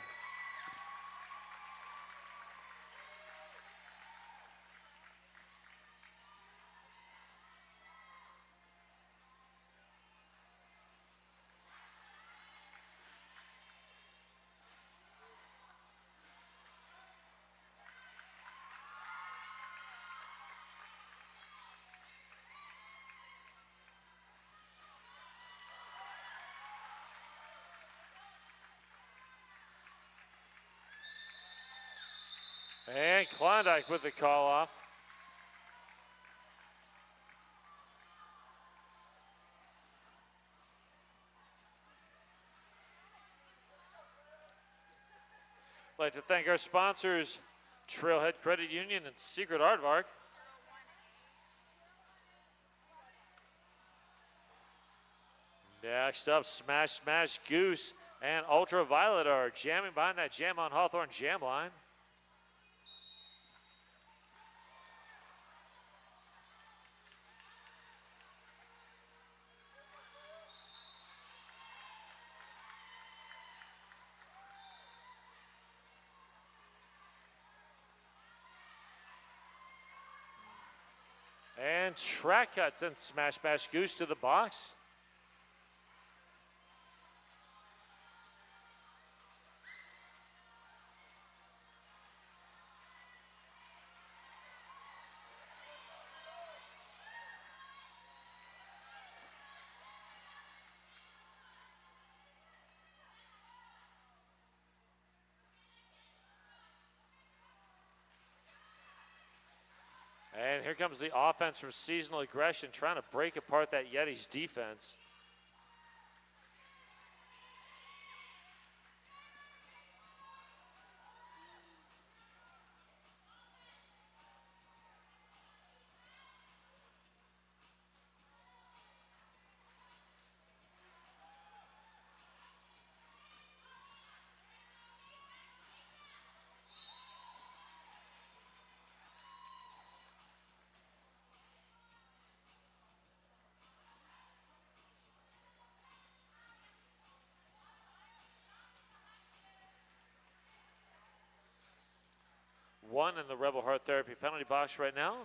And Klondike with the call off. I'd like to thank our sponsors, Trailhead Credit Union and Secret Aardvark. Next up, Smash Smash Goose and Ultraviolet are jamming behind that Jam on Hawthorne jam line. And Track Cut sends Smash Smash Goose to the box. And here comes the offense from Seasonal Aggression, trying to break apart that Yeti's defense. One in the Rebel Heart Therapy penalty box right now.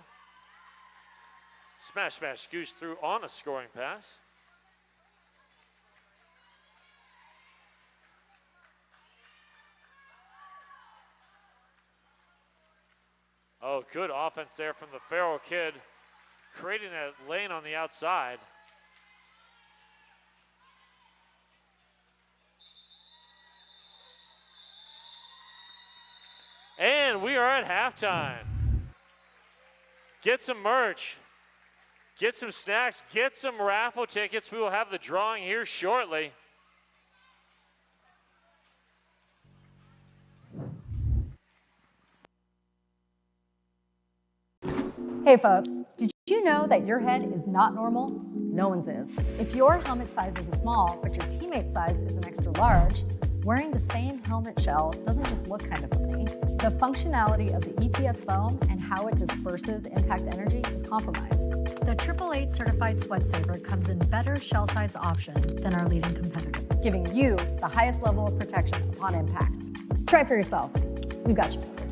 Smash Smash Goose through on a scoring pass. Oh, good offense there from the Farrell kid, creating that lane on the outside. And we are at halftime. Get some merch, get some snacks, get some raffle tickets. We will have the drawing here shortly. Hey folks, did you know that your head is not normal? No one's is. If your helmet size is a small, but your teammate's size is an extra large, wearing the same helmet shell doesn't just look kind of funny. The functionality of the EPS foam and how it disperses impact energy is compromised. The 888 certified Sweat Saver comes in better shell size options than our leading competitor, giving you the highest level of protection upon impact. Try it for yourself. We've got you covered.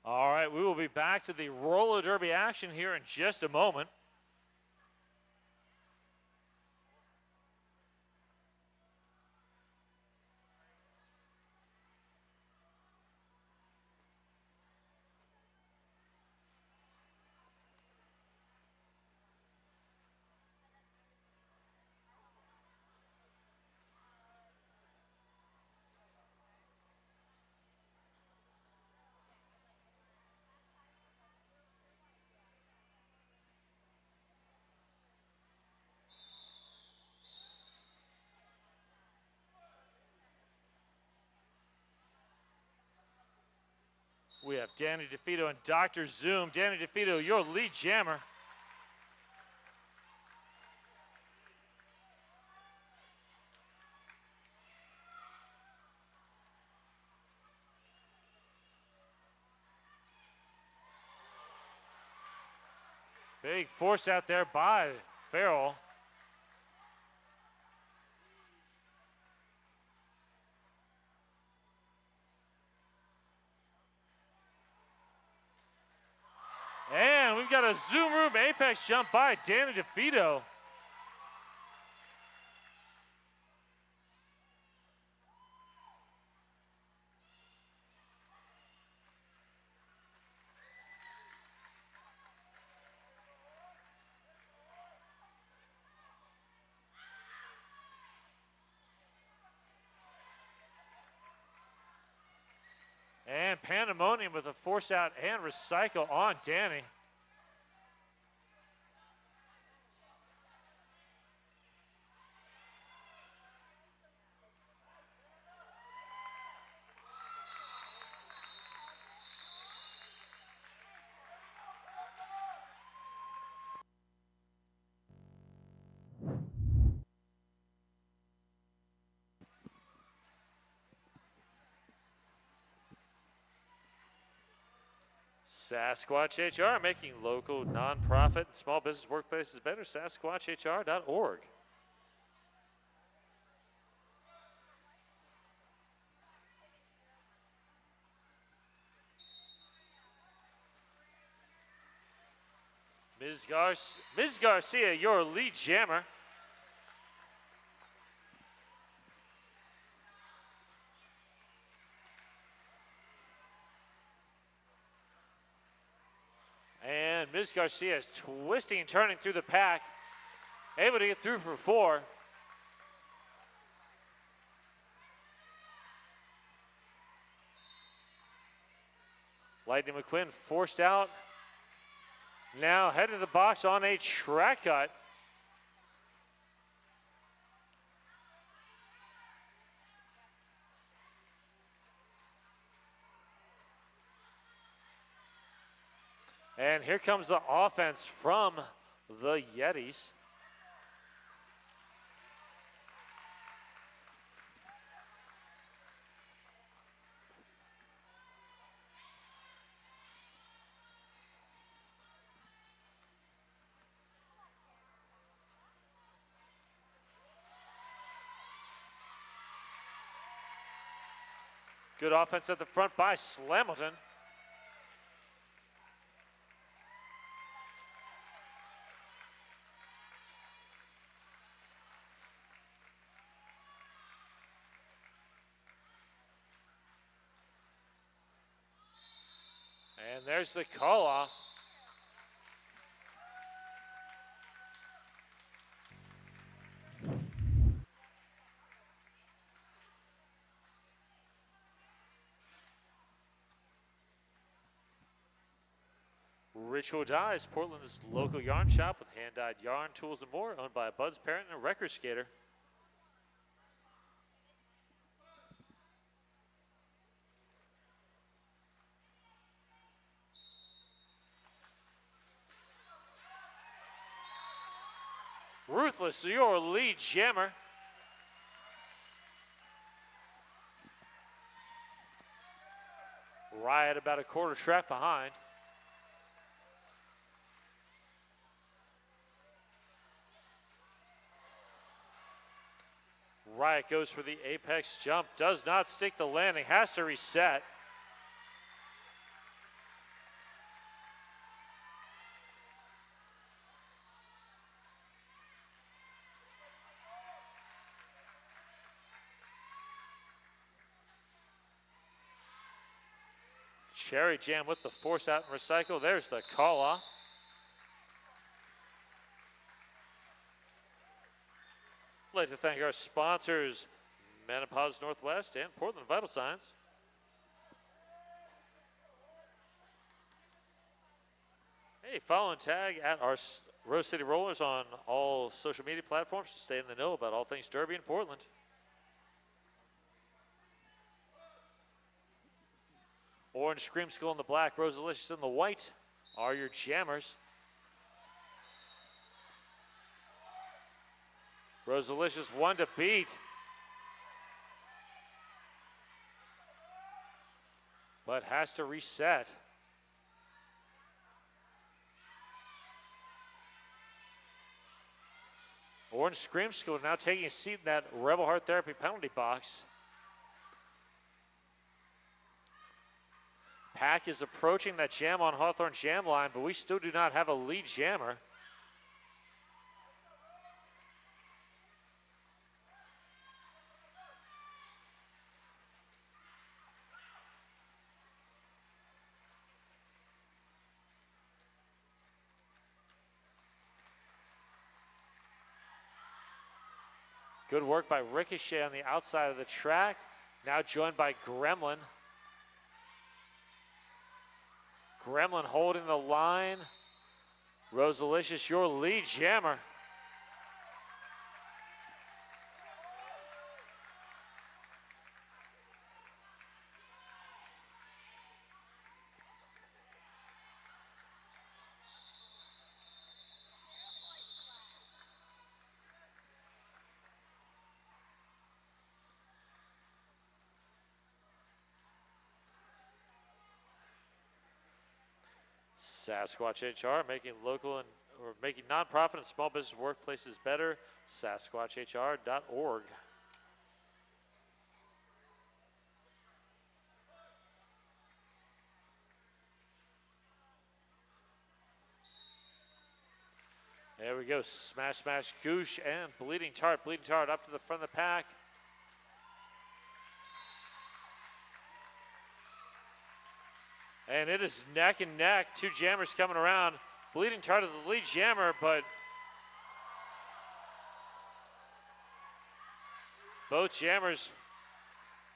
All right, we will be back to the roller derby action here in just a moment. We have Danny DeFito and Dr. Zoom. Danny DeFito, your lead jammer. Big force out there by Farrell. And we've got a Zoom Room Apex jump by Danny DeFito. And pandemonium with a force out and recycle on Danny. Sasquatch HR, making local, nonprofit, and small business workplaces better. SasquatchHR.org. Ms. Garcia, your lead jammer. And Ms. Garcia is twisting and turning through the pack, able to get through for 4. Lightning McQuinn forced out. Now heading to the box on a track cut. And here comes the offense from the Yetis. Good offense at the front by Slamilton. And there's the call off. Ritual Dyes, Portland's local yarn shop with hand-dyed yarn, tools, and more, owned by a Bud's parent and a record skater. Ruthless, your lead jammer. Riot about a quarter track behind. Riot goes for the apex jump, does not stick the landing, has to reset. Cherry Jam with the force out and recycle. There's the call off. I'd like to thank our sponsors, Menopause Northwest and Portland Vital Signs. Hey, follow and tag at our Rose City Rollers on all social media platforms to stay in the know about all things Derby in Portland. Orange Screamsicle in the black, Rosalicious in the white are your jammers. Rosalicious one to beat. But has to reset. Orange Screamsicle now taking a seat in that Rebel Heart Therapy penalty box. Pack is approaching that jam on Hawthorne jam line, but we still do not have a lead jammer. Good work by Ricochet on the outside of the track. Now joined by Gremlin. Gremlin holding the line. Rosalicious, your lead jammer. Sasquatch HR making local and or making nonprofit and small business workplaces better. SasquatchHR.org. There we go. Smash, smash, goosh, and bleeding tart. Bleeding tart up to the front of the pack. And it is neck and neck. Two jammers coming around. Bleeding Tart is the lead jammer, but both jammers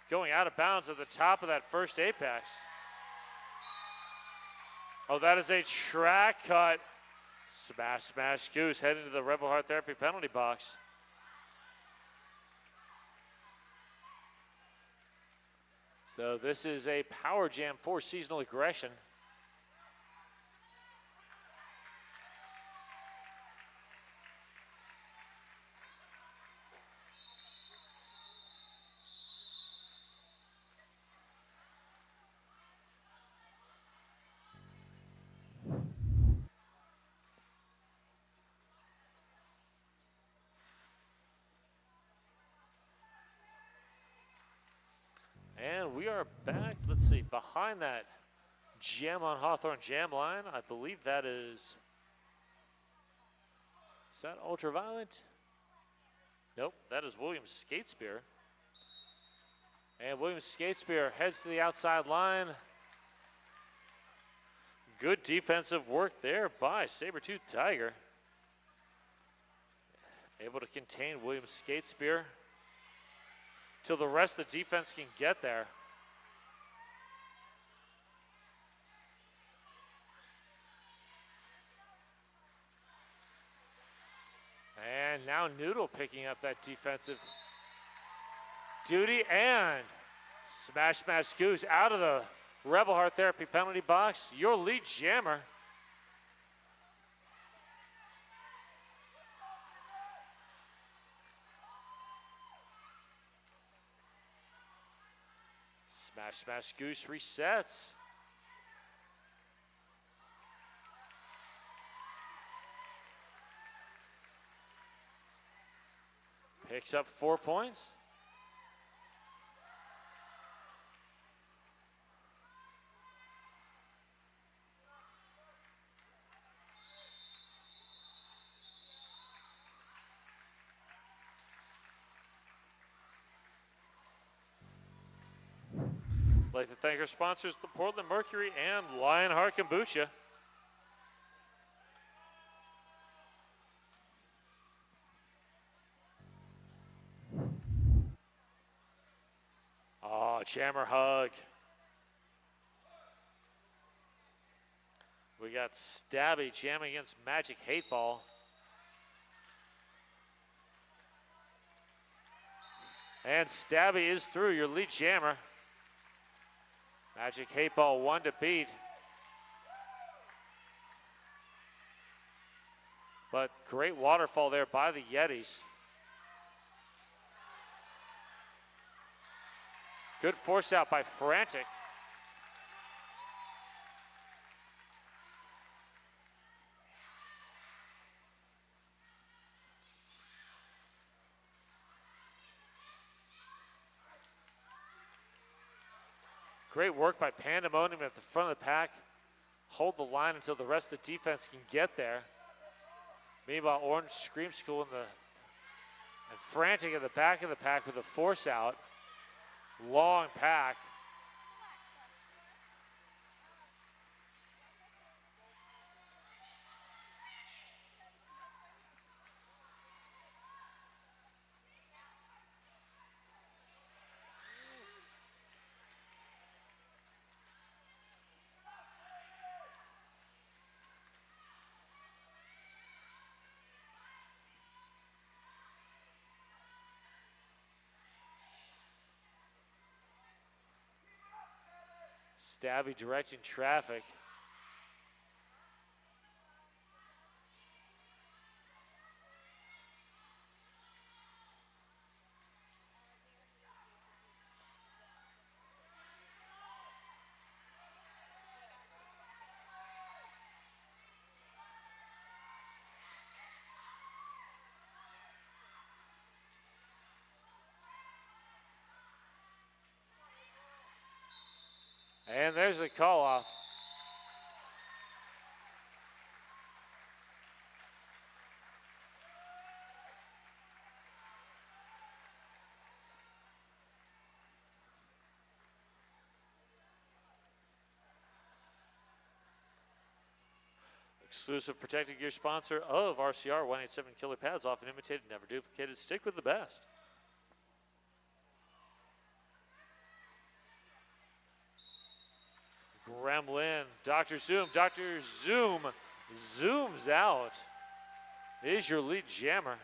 going out of bounds at the top of that first apex. Oh, that is a track cut. Smash, smash, goose heading to the Rebel Heart Therapy penalty box. So this is a power jam for seasonal aggression. And we are back, let's see, behind that jam on Hawthorne jam line. I believe that is that Ultraviolet? Nope, that is William Skatespear. And William Skatespear heads to the outside line. Good defensive work there by Sabertooth Tiger. Able to contain William Skatespear till the rest of the defense can get there. And now Noodle picking up that defensive duty, and smash, smash, goose out of the Rebel Heart Therapy penalty box. Your lead jammer. Smash, smash, goose resets. Picks up 4 points. I'd like to thank our sponsors, the Portland Mercury and Lionheart Kombucha. Oh, jammer hug. We got Stabby jamming against Magic Hate Ball. And Stabby is through, your lead jammer. Magic Hate Ball 1 to beat. But great waterfall there by the Yetis. Good force out by Frantic. Great work by Pandemonium at the front of the pack. Hold the line until the rest of the defense can get there. Meanwhile, Orange Scream School and Frantic at the back of the pack with a force out. Long pack. Stabby directing traffic. And there's the call off. Exclusive protected gear sponsor of RCR 187 Killer Pads, often imitated, never duplicated. Stick with the best. Gremlin, Dr. Zoom zooms out. Is your lead jammer.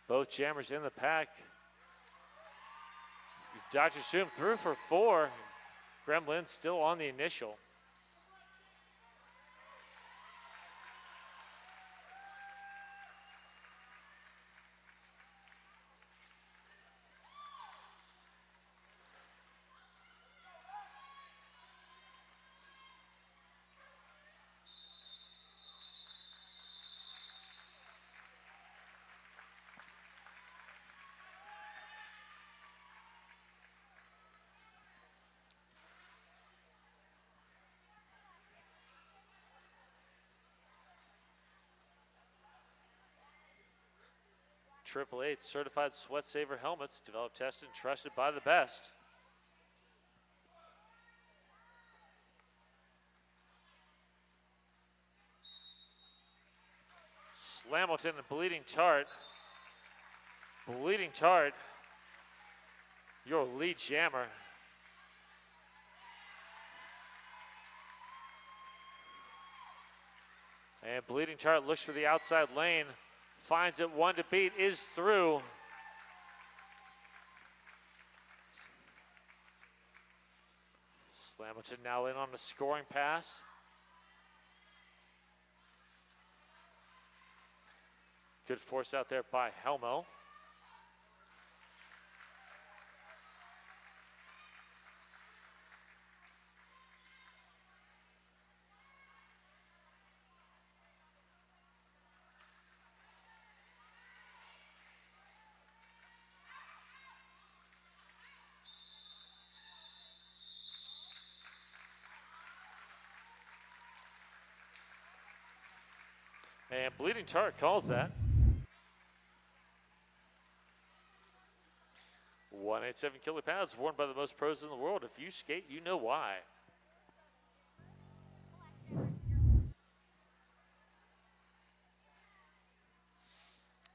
Both jammers in the pack. Dr. Zoom through for 4. Gremlin still on the initial. Triple Eight certified sweat saver helmets, developed, tested, and trusted by the best. Slamilton and Bleeding Tart. Bleeding Tart, your lead jammer. And Bleeding Tart looks for the outside lane. Finds it, 1 to beat, is through. Slamilton now in on the scoring pass. Good force out there by Helmo. And Bleeding Tart calls that. 187 kilo pounds worn by the most pros in the world. If you skate, you know why.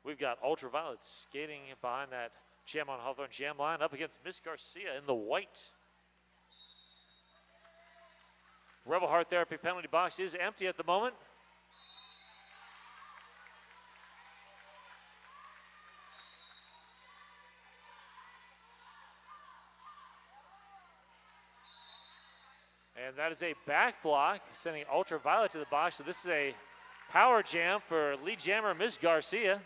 We've got Ultraviolet skating behind that Jam on Hawthorne jam line up against Miss Garcia in the white. Rebel Heart Therapy penalty box is empty at the moment. And that is a back block, sending Ultraviolet to the box. So this is a power jam for lead jammer Ms. Garcia.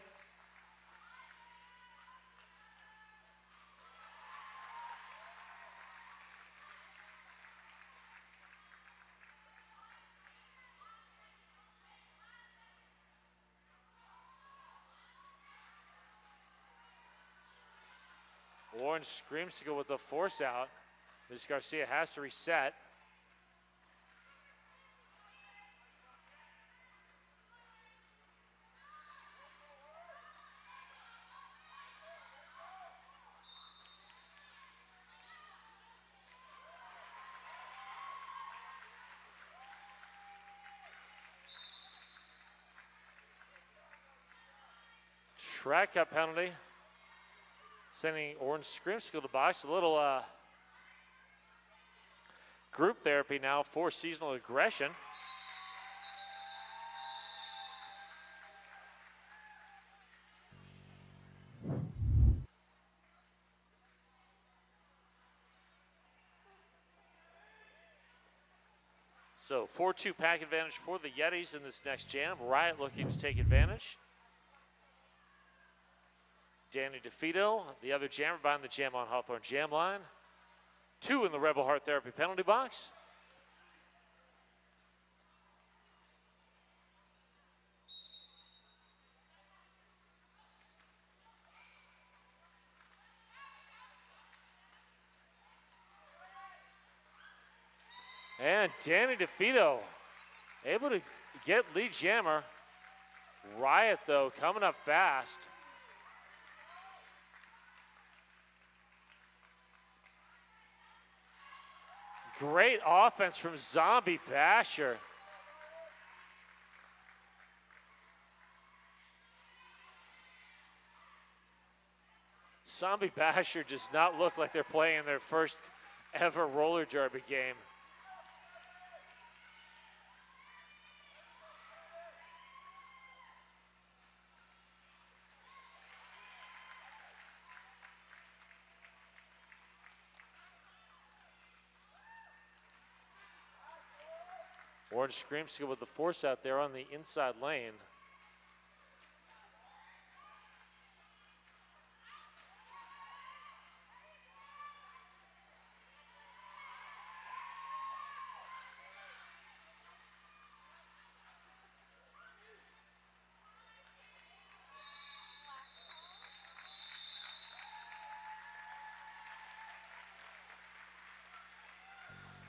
Orange screams to go with the force out. Ms. Garcia has to reset. Track cut penalty. Sending Orange Scrimskill to the box. A little group therapy now for seasonal aggression. So 4-2 pack advantage for the Yetis in this next jam. Riot looking to take advantage. Danny DeFito, the other jammer behind the Jam on Hawthorne jam line. 2 in the Rebel Heart Therapy penalty box. And Danny DeFito able to get lead jammer. Riot, though, coming up fast. Great offense from Zombie Basher. Zombie Basher does not look like they're playing their first ever roller derby game. Orange Screamskill with the force out there on the inside lane.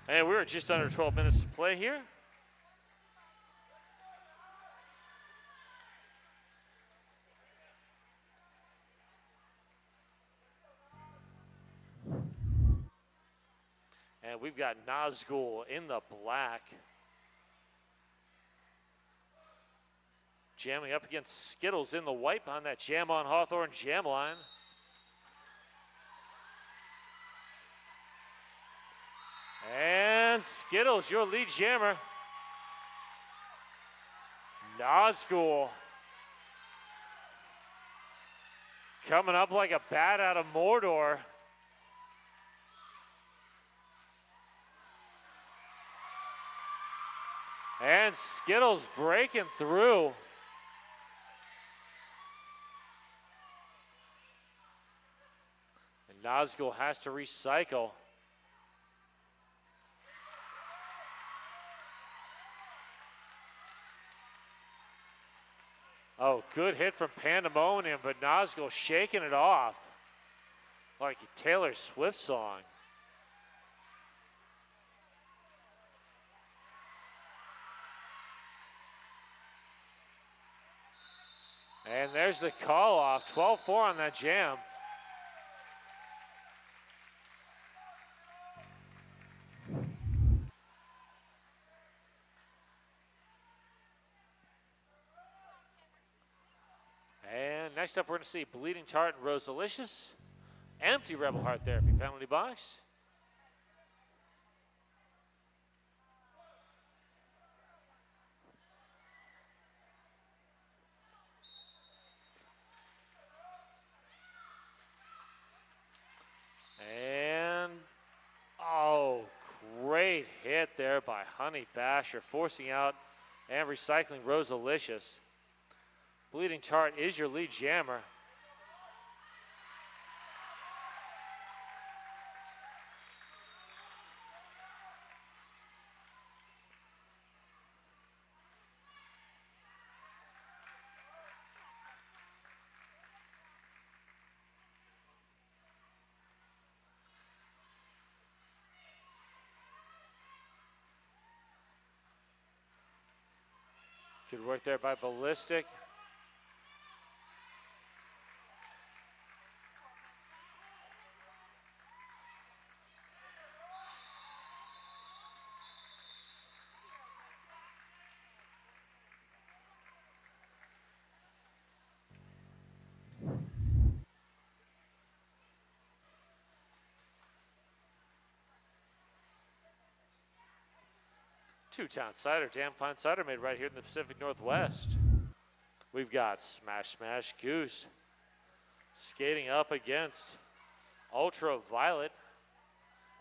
And we're just under 12 minutes to play here. And we've got Nazgul in the black. Jamming up against Skittles in the white behind that Jam on Hawthorne jam line. And Skittles, your lead jammer. Nazgul coming up like a bat out of Mordor. And Skittles breaking through. And Nazgul has to recycle. Oh, good hit from Pandemonium, but Nazgul shaking it off like a Taylor Swift song. And there's the call off, 12-4 on that jam. And next up, we're going to see Bleeding Tart and Rosalicious. Empty Rebel Heart Therapy penalty box. And, oh, great hit there by Honey Basher, forcing out and recycling Rosalicious. Bleeding Tart is your lead jammer. Good work there by Ballistic. Two-town cider, damn fine cider made right here in the Pacific Northwest. We've got Smash Smash Goose skating up against Ultraviolet.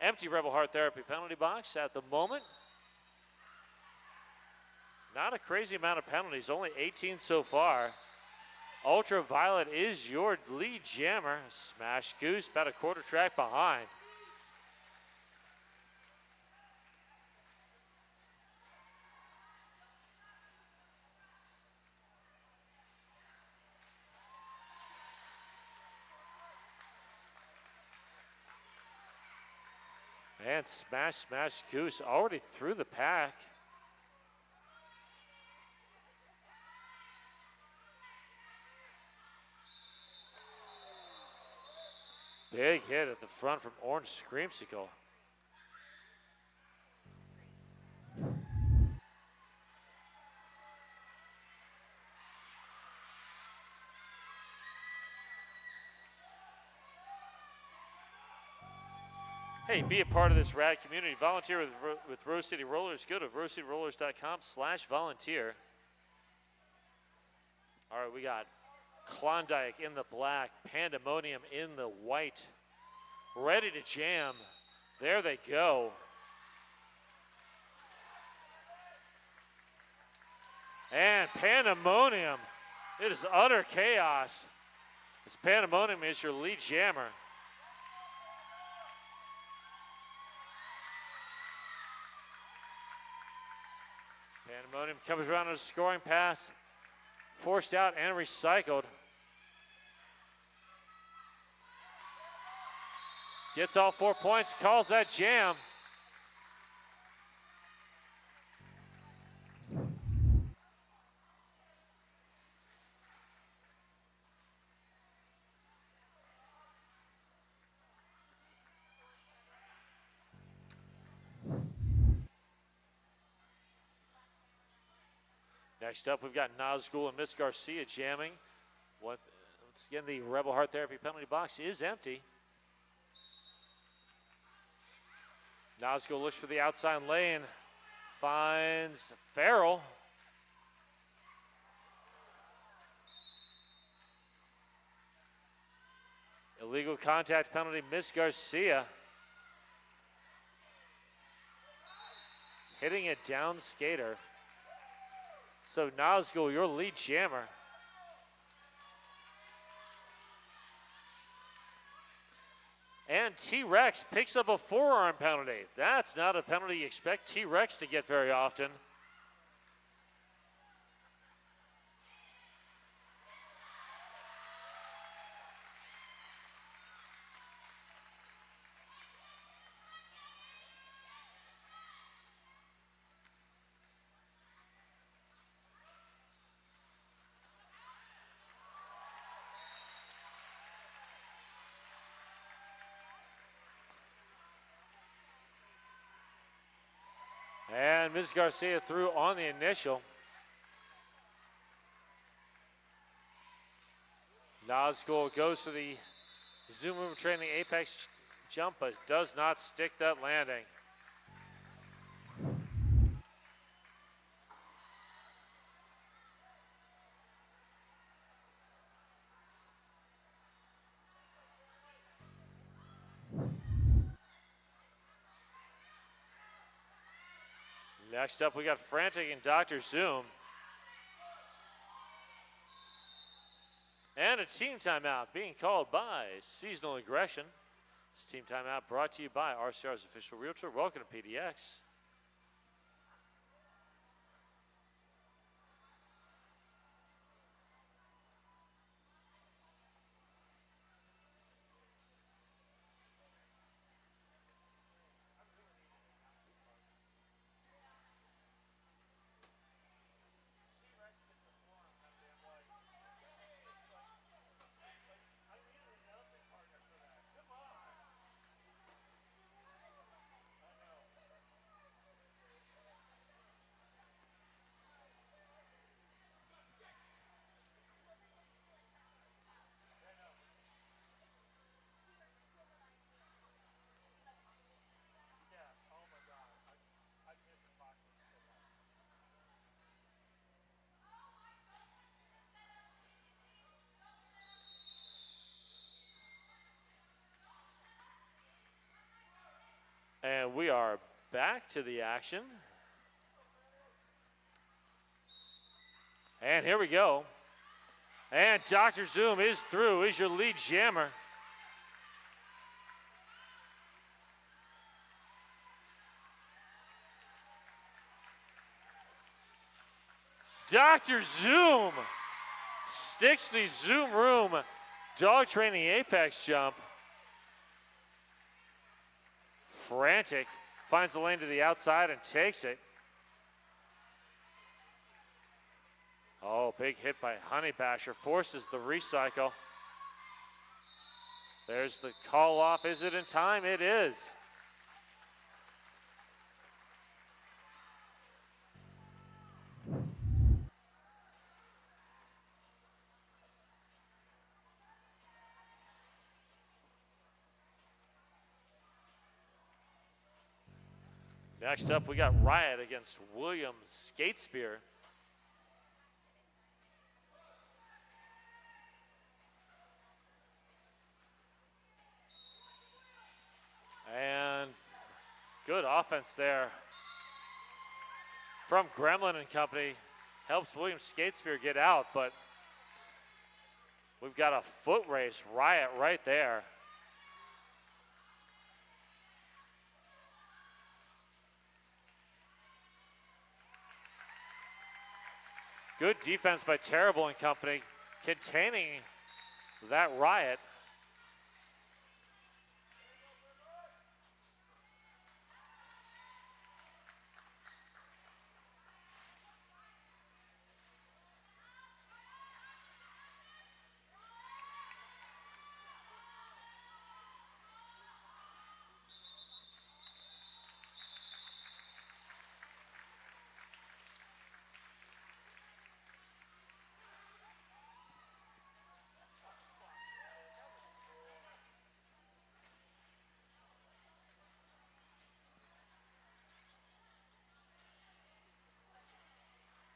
Empty Rebel Heart Therapy penalty box at the moment. Not a crazy amount of penalties, only 18 so far. Ultraviolet is your lead jammer. Smash Goose about a quarter track behind. And Smash Smash Goose already through the pack. Big hit at the front from Orange Screamsicle. Hey, be a part of this rad community. Volunteer with Rose City Rollers. Go to rosecityrollers.com/volunteer. All right, we got Klondike in the black, Pandemonium in the white. Ready to jam. There they go. And Pandemonium. It is utter chaos. This Pandemonium is your lead jammer. Pandemonium comes around on a scoring pass, forced out and recycled. Gets all 4 points, calls that jam. Next up, we've got Nazgul and Miss Garcia jamming. Once again, the Rebel Heart Therapy penalty box is empty. Nazgul looks for the outside lane, finds Farrell. Illegal contact penalty, Miss Garcia. Hitting a down skater. So Nazgul, your lead jammer. And T-Rex picks up a forearm penalty. That's not a penalty you expect T-Rex to get very often. And Ms. Garcia threw on the initial. Nazgul goes for the Zoom Room Training Apex jump, but does not stick that landing. Next up, we got Frantic and Dr. Zoom. And a team timeout being called by Seasonal Aggression. This team timeout brought to you by RCR's official realtor. Welcome to PDX. And we are back to the action. And here we go. And Dr. Zoom is through, is your lead jammer. Dr. Zoom sticks the Zoom Room dog training apex jump. Frantic finds the lane to the outside and takes it. Oh, big hit by Honey Basher, forces the recycle. There's the call off. Is it in time? It is. Next up, we got Riot against Williams Skate Spear. And good offense there from Gremlin and company. Helps Williams Skate Spear get out, but we've got a foot race. Riot right there. Good defense by Terrible and company, containing that Riot.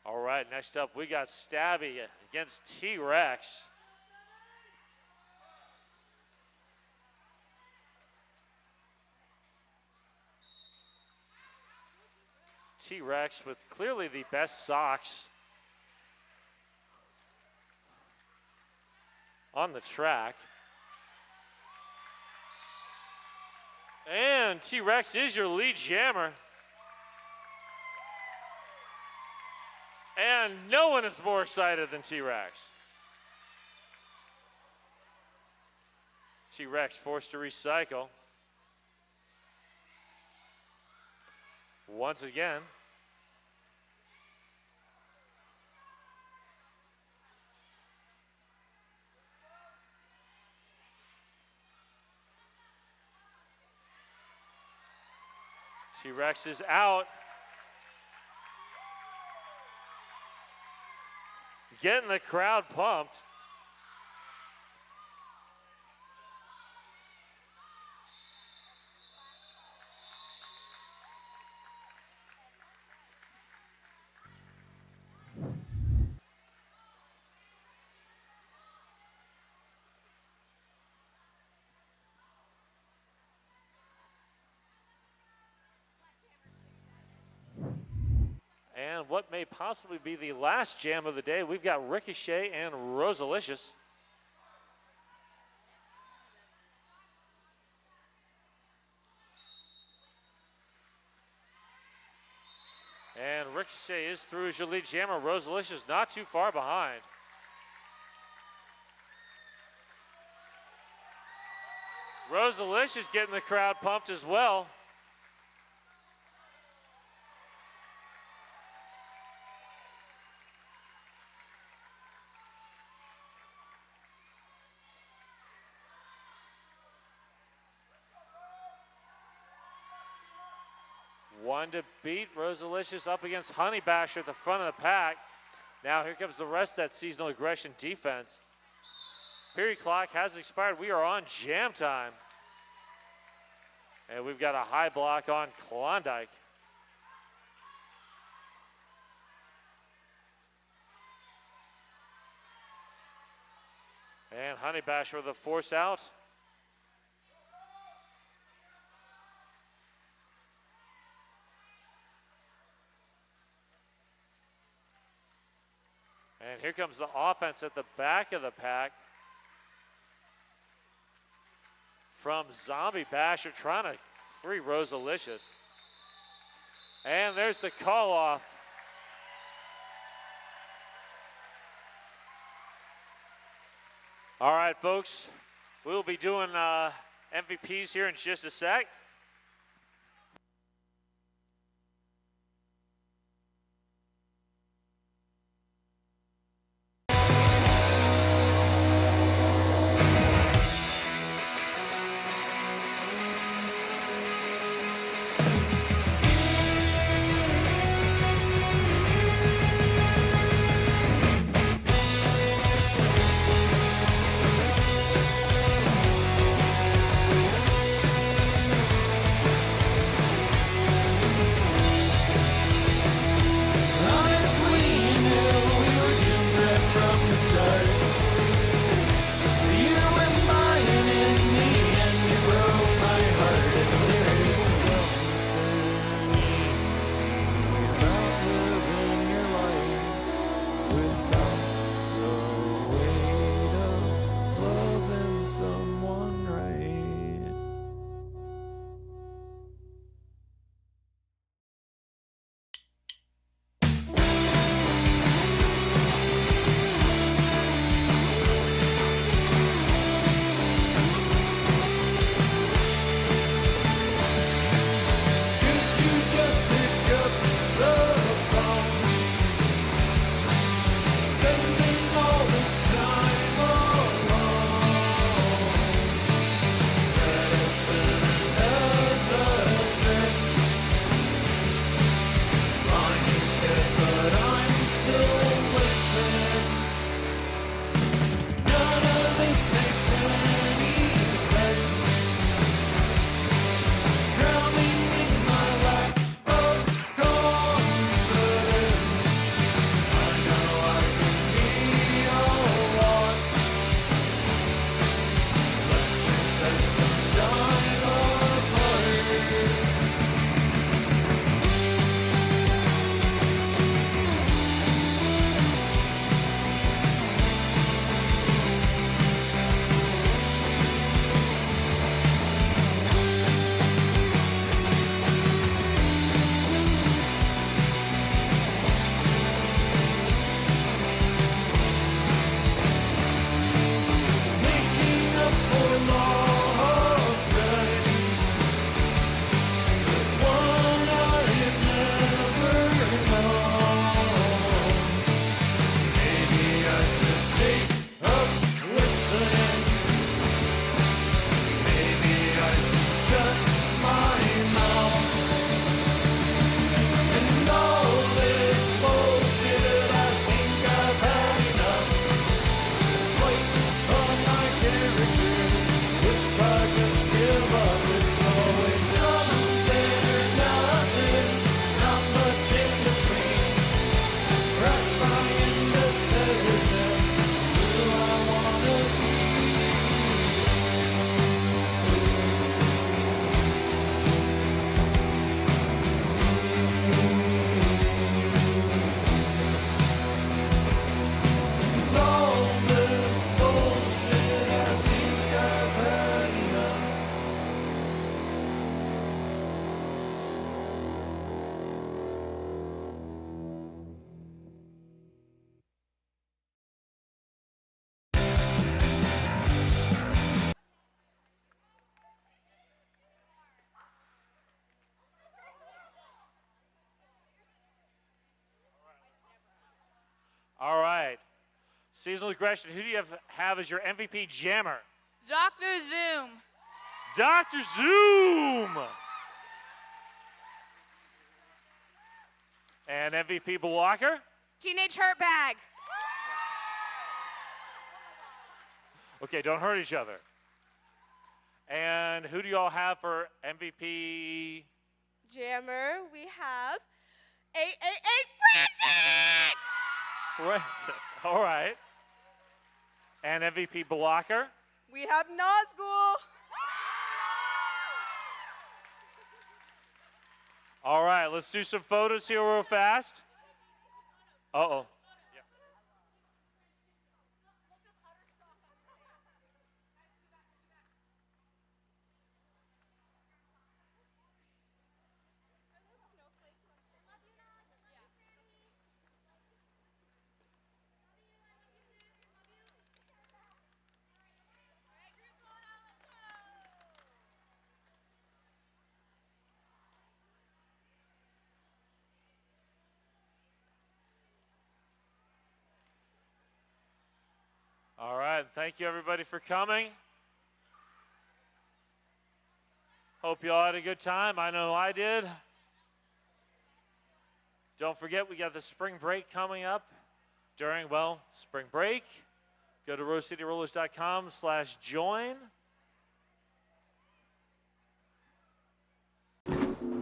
All right, next up we got Stabby against T-Rex. T-Rex with clearly the best socks on the track. And T-Rex is your lead jammer. And no one is more excited than T-Rex. T-Rex forced to recycle. Once again. T-Rex is out. getting the crowd pumped. And what may possibly be the last jam of the day, we've got Ricochet and Rosalicious. And Ricochet is through as your lead jammer. Rosalicious not too far behind. Rosalicious getting the crowd pumped as well. One to beat. Rosalicious up against Honey Basher at the front of the pack. Now here comes the rest of that seasonal aggression defense. Period clock has expired. We are on jam time. And we've got a high block on Klondike. And Honey Basher with a force out. And here comes the offense at the back of the pack from Zombie Basher trying to free Rosalicious. And there's the call off. All right, folks, we'll be doing MVPs here in just a sec. All right. Seasonal aggression, who do you have as your MVP jammer? Dr. Zoom. Dr. Zoom! And MVP blocker? Teenage Hurtbag. Okay, don't hurt each other. And who do y'all have for MVP? Jammer, we have 888 Frantic. Frantic. All right. And MVP blocker? We have Nazgul. All right, let's do some photos here real fast. Uh-oh. All right, thank you everybody for coming. Hope you all had a good time. I know I did. Don't forget, we got the spring break coming up during, well, spring break. Go to rosecityrollers.com/join.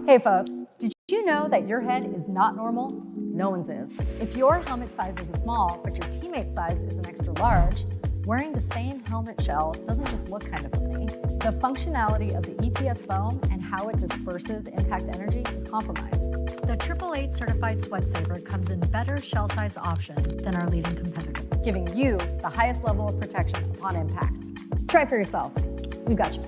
Hey folks, did you know that your head is not normal? No one's is. If your helmet size is a small, but your teammate's size is an extra large, wearing the same helmet shell doesn't just look kind of funny. The functionality of the EPS foam and how it disperses impact energy is compromised. The 888 certified sweat saver comes in better shell size options than our leading competitor, giving you the highest level of protection upon impact. Try for yourself. We've got you.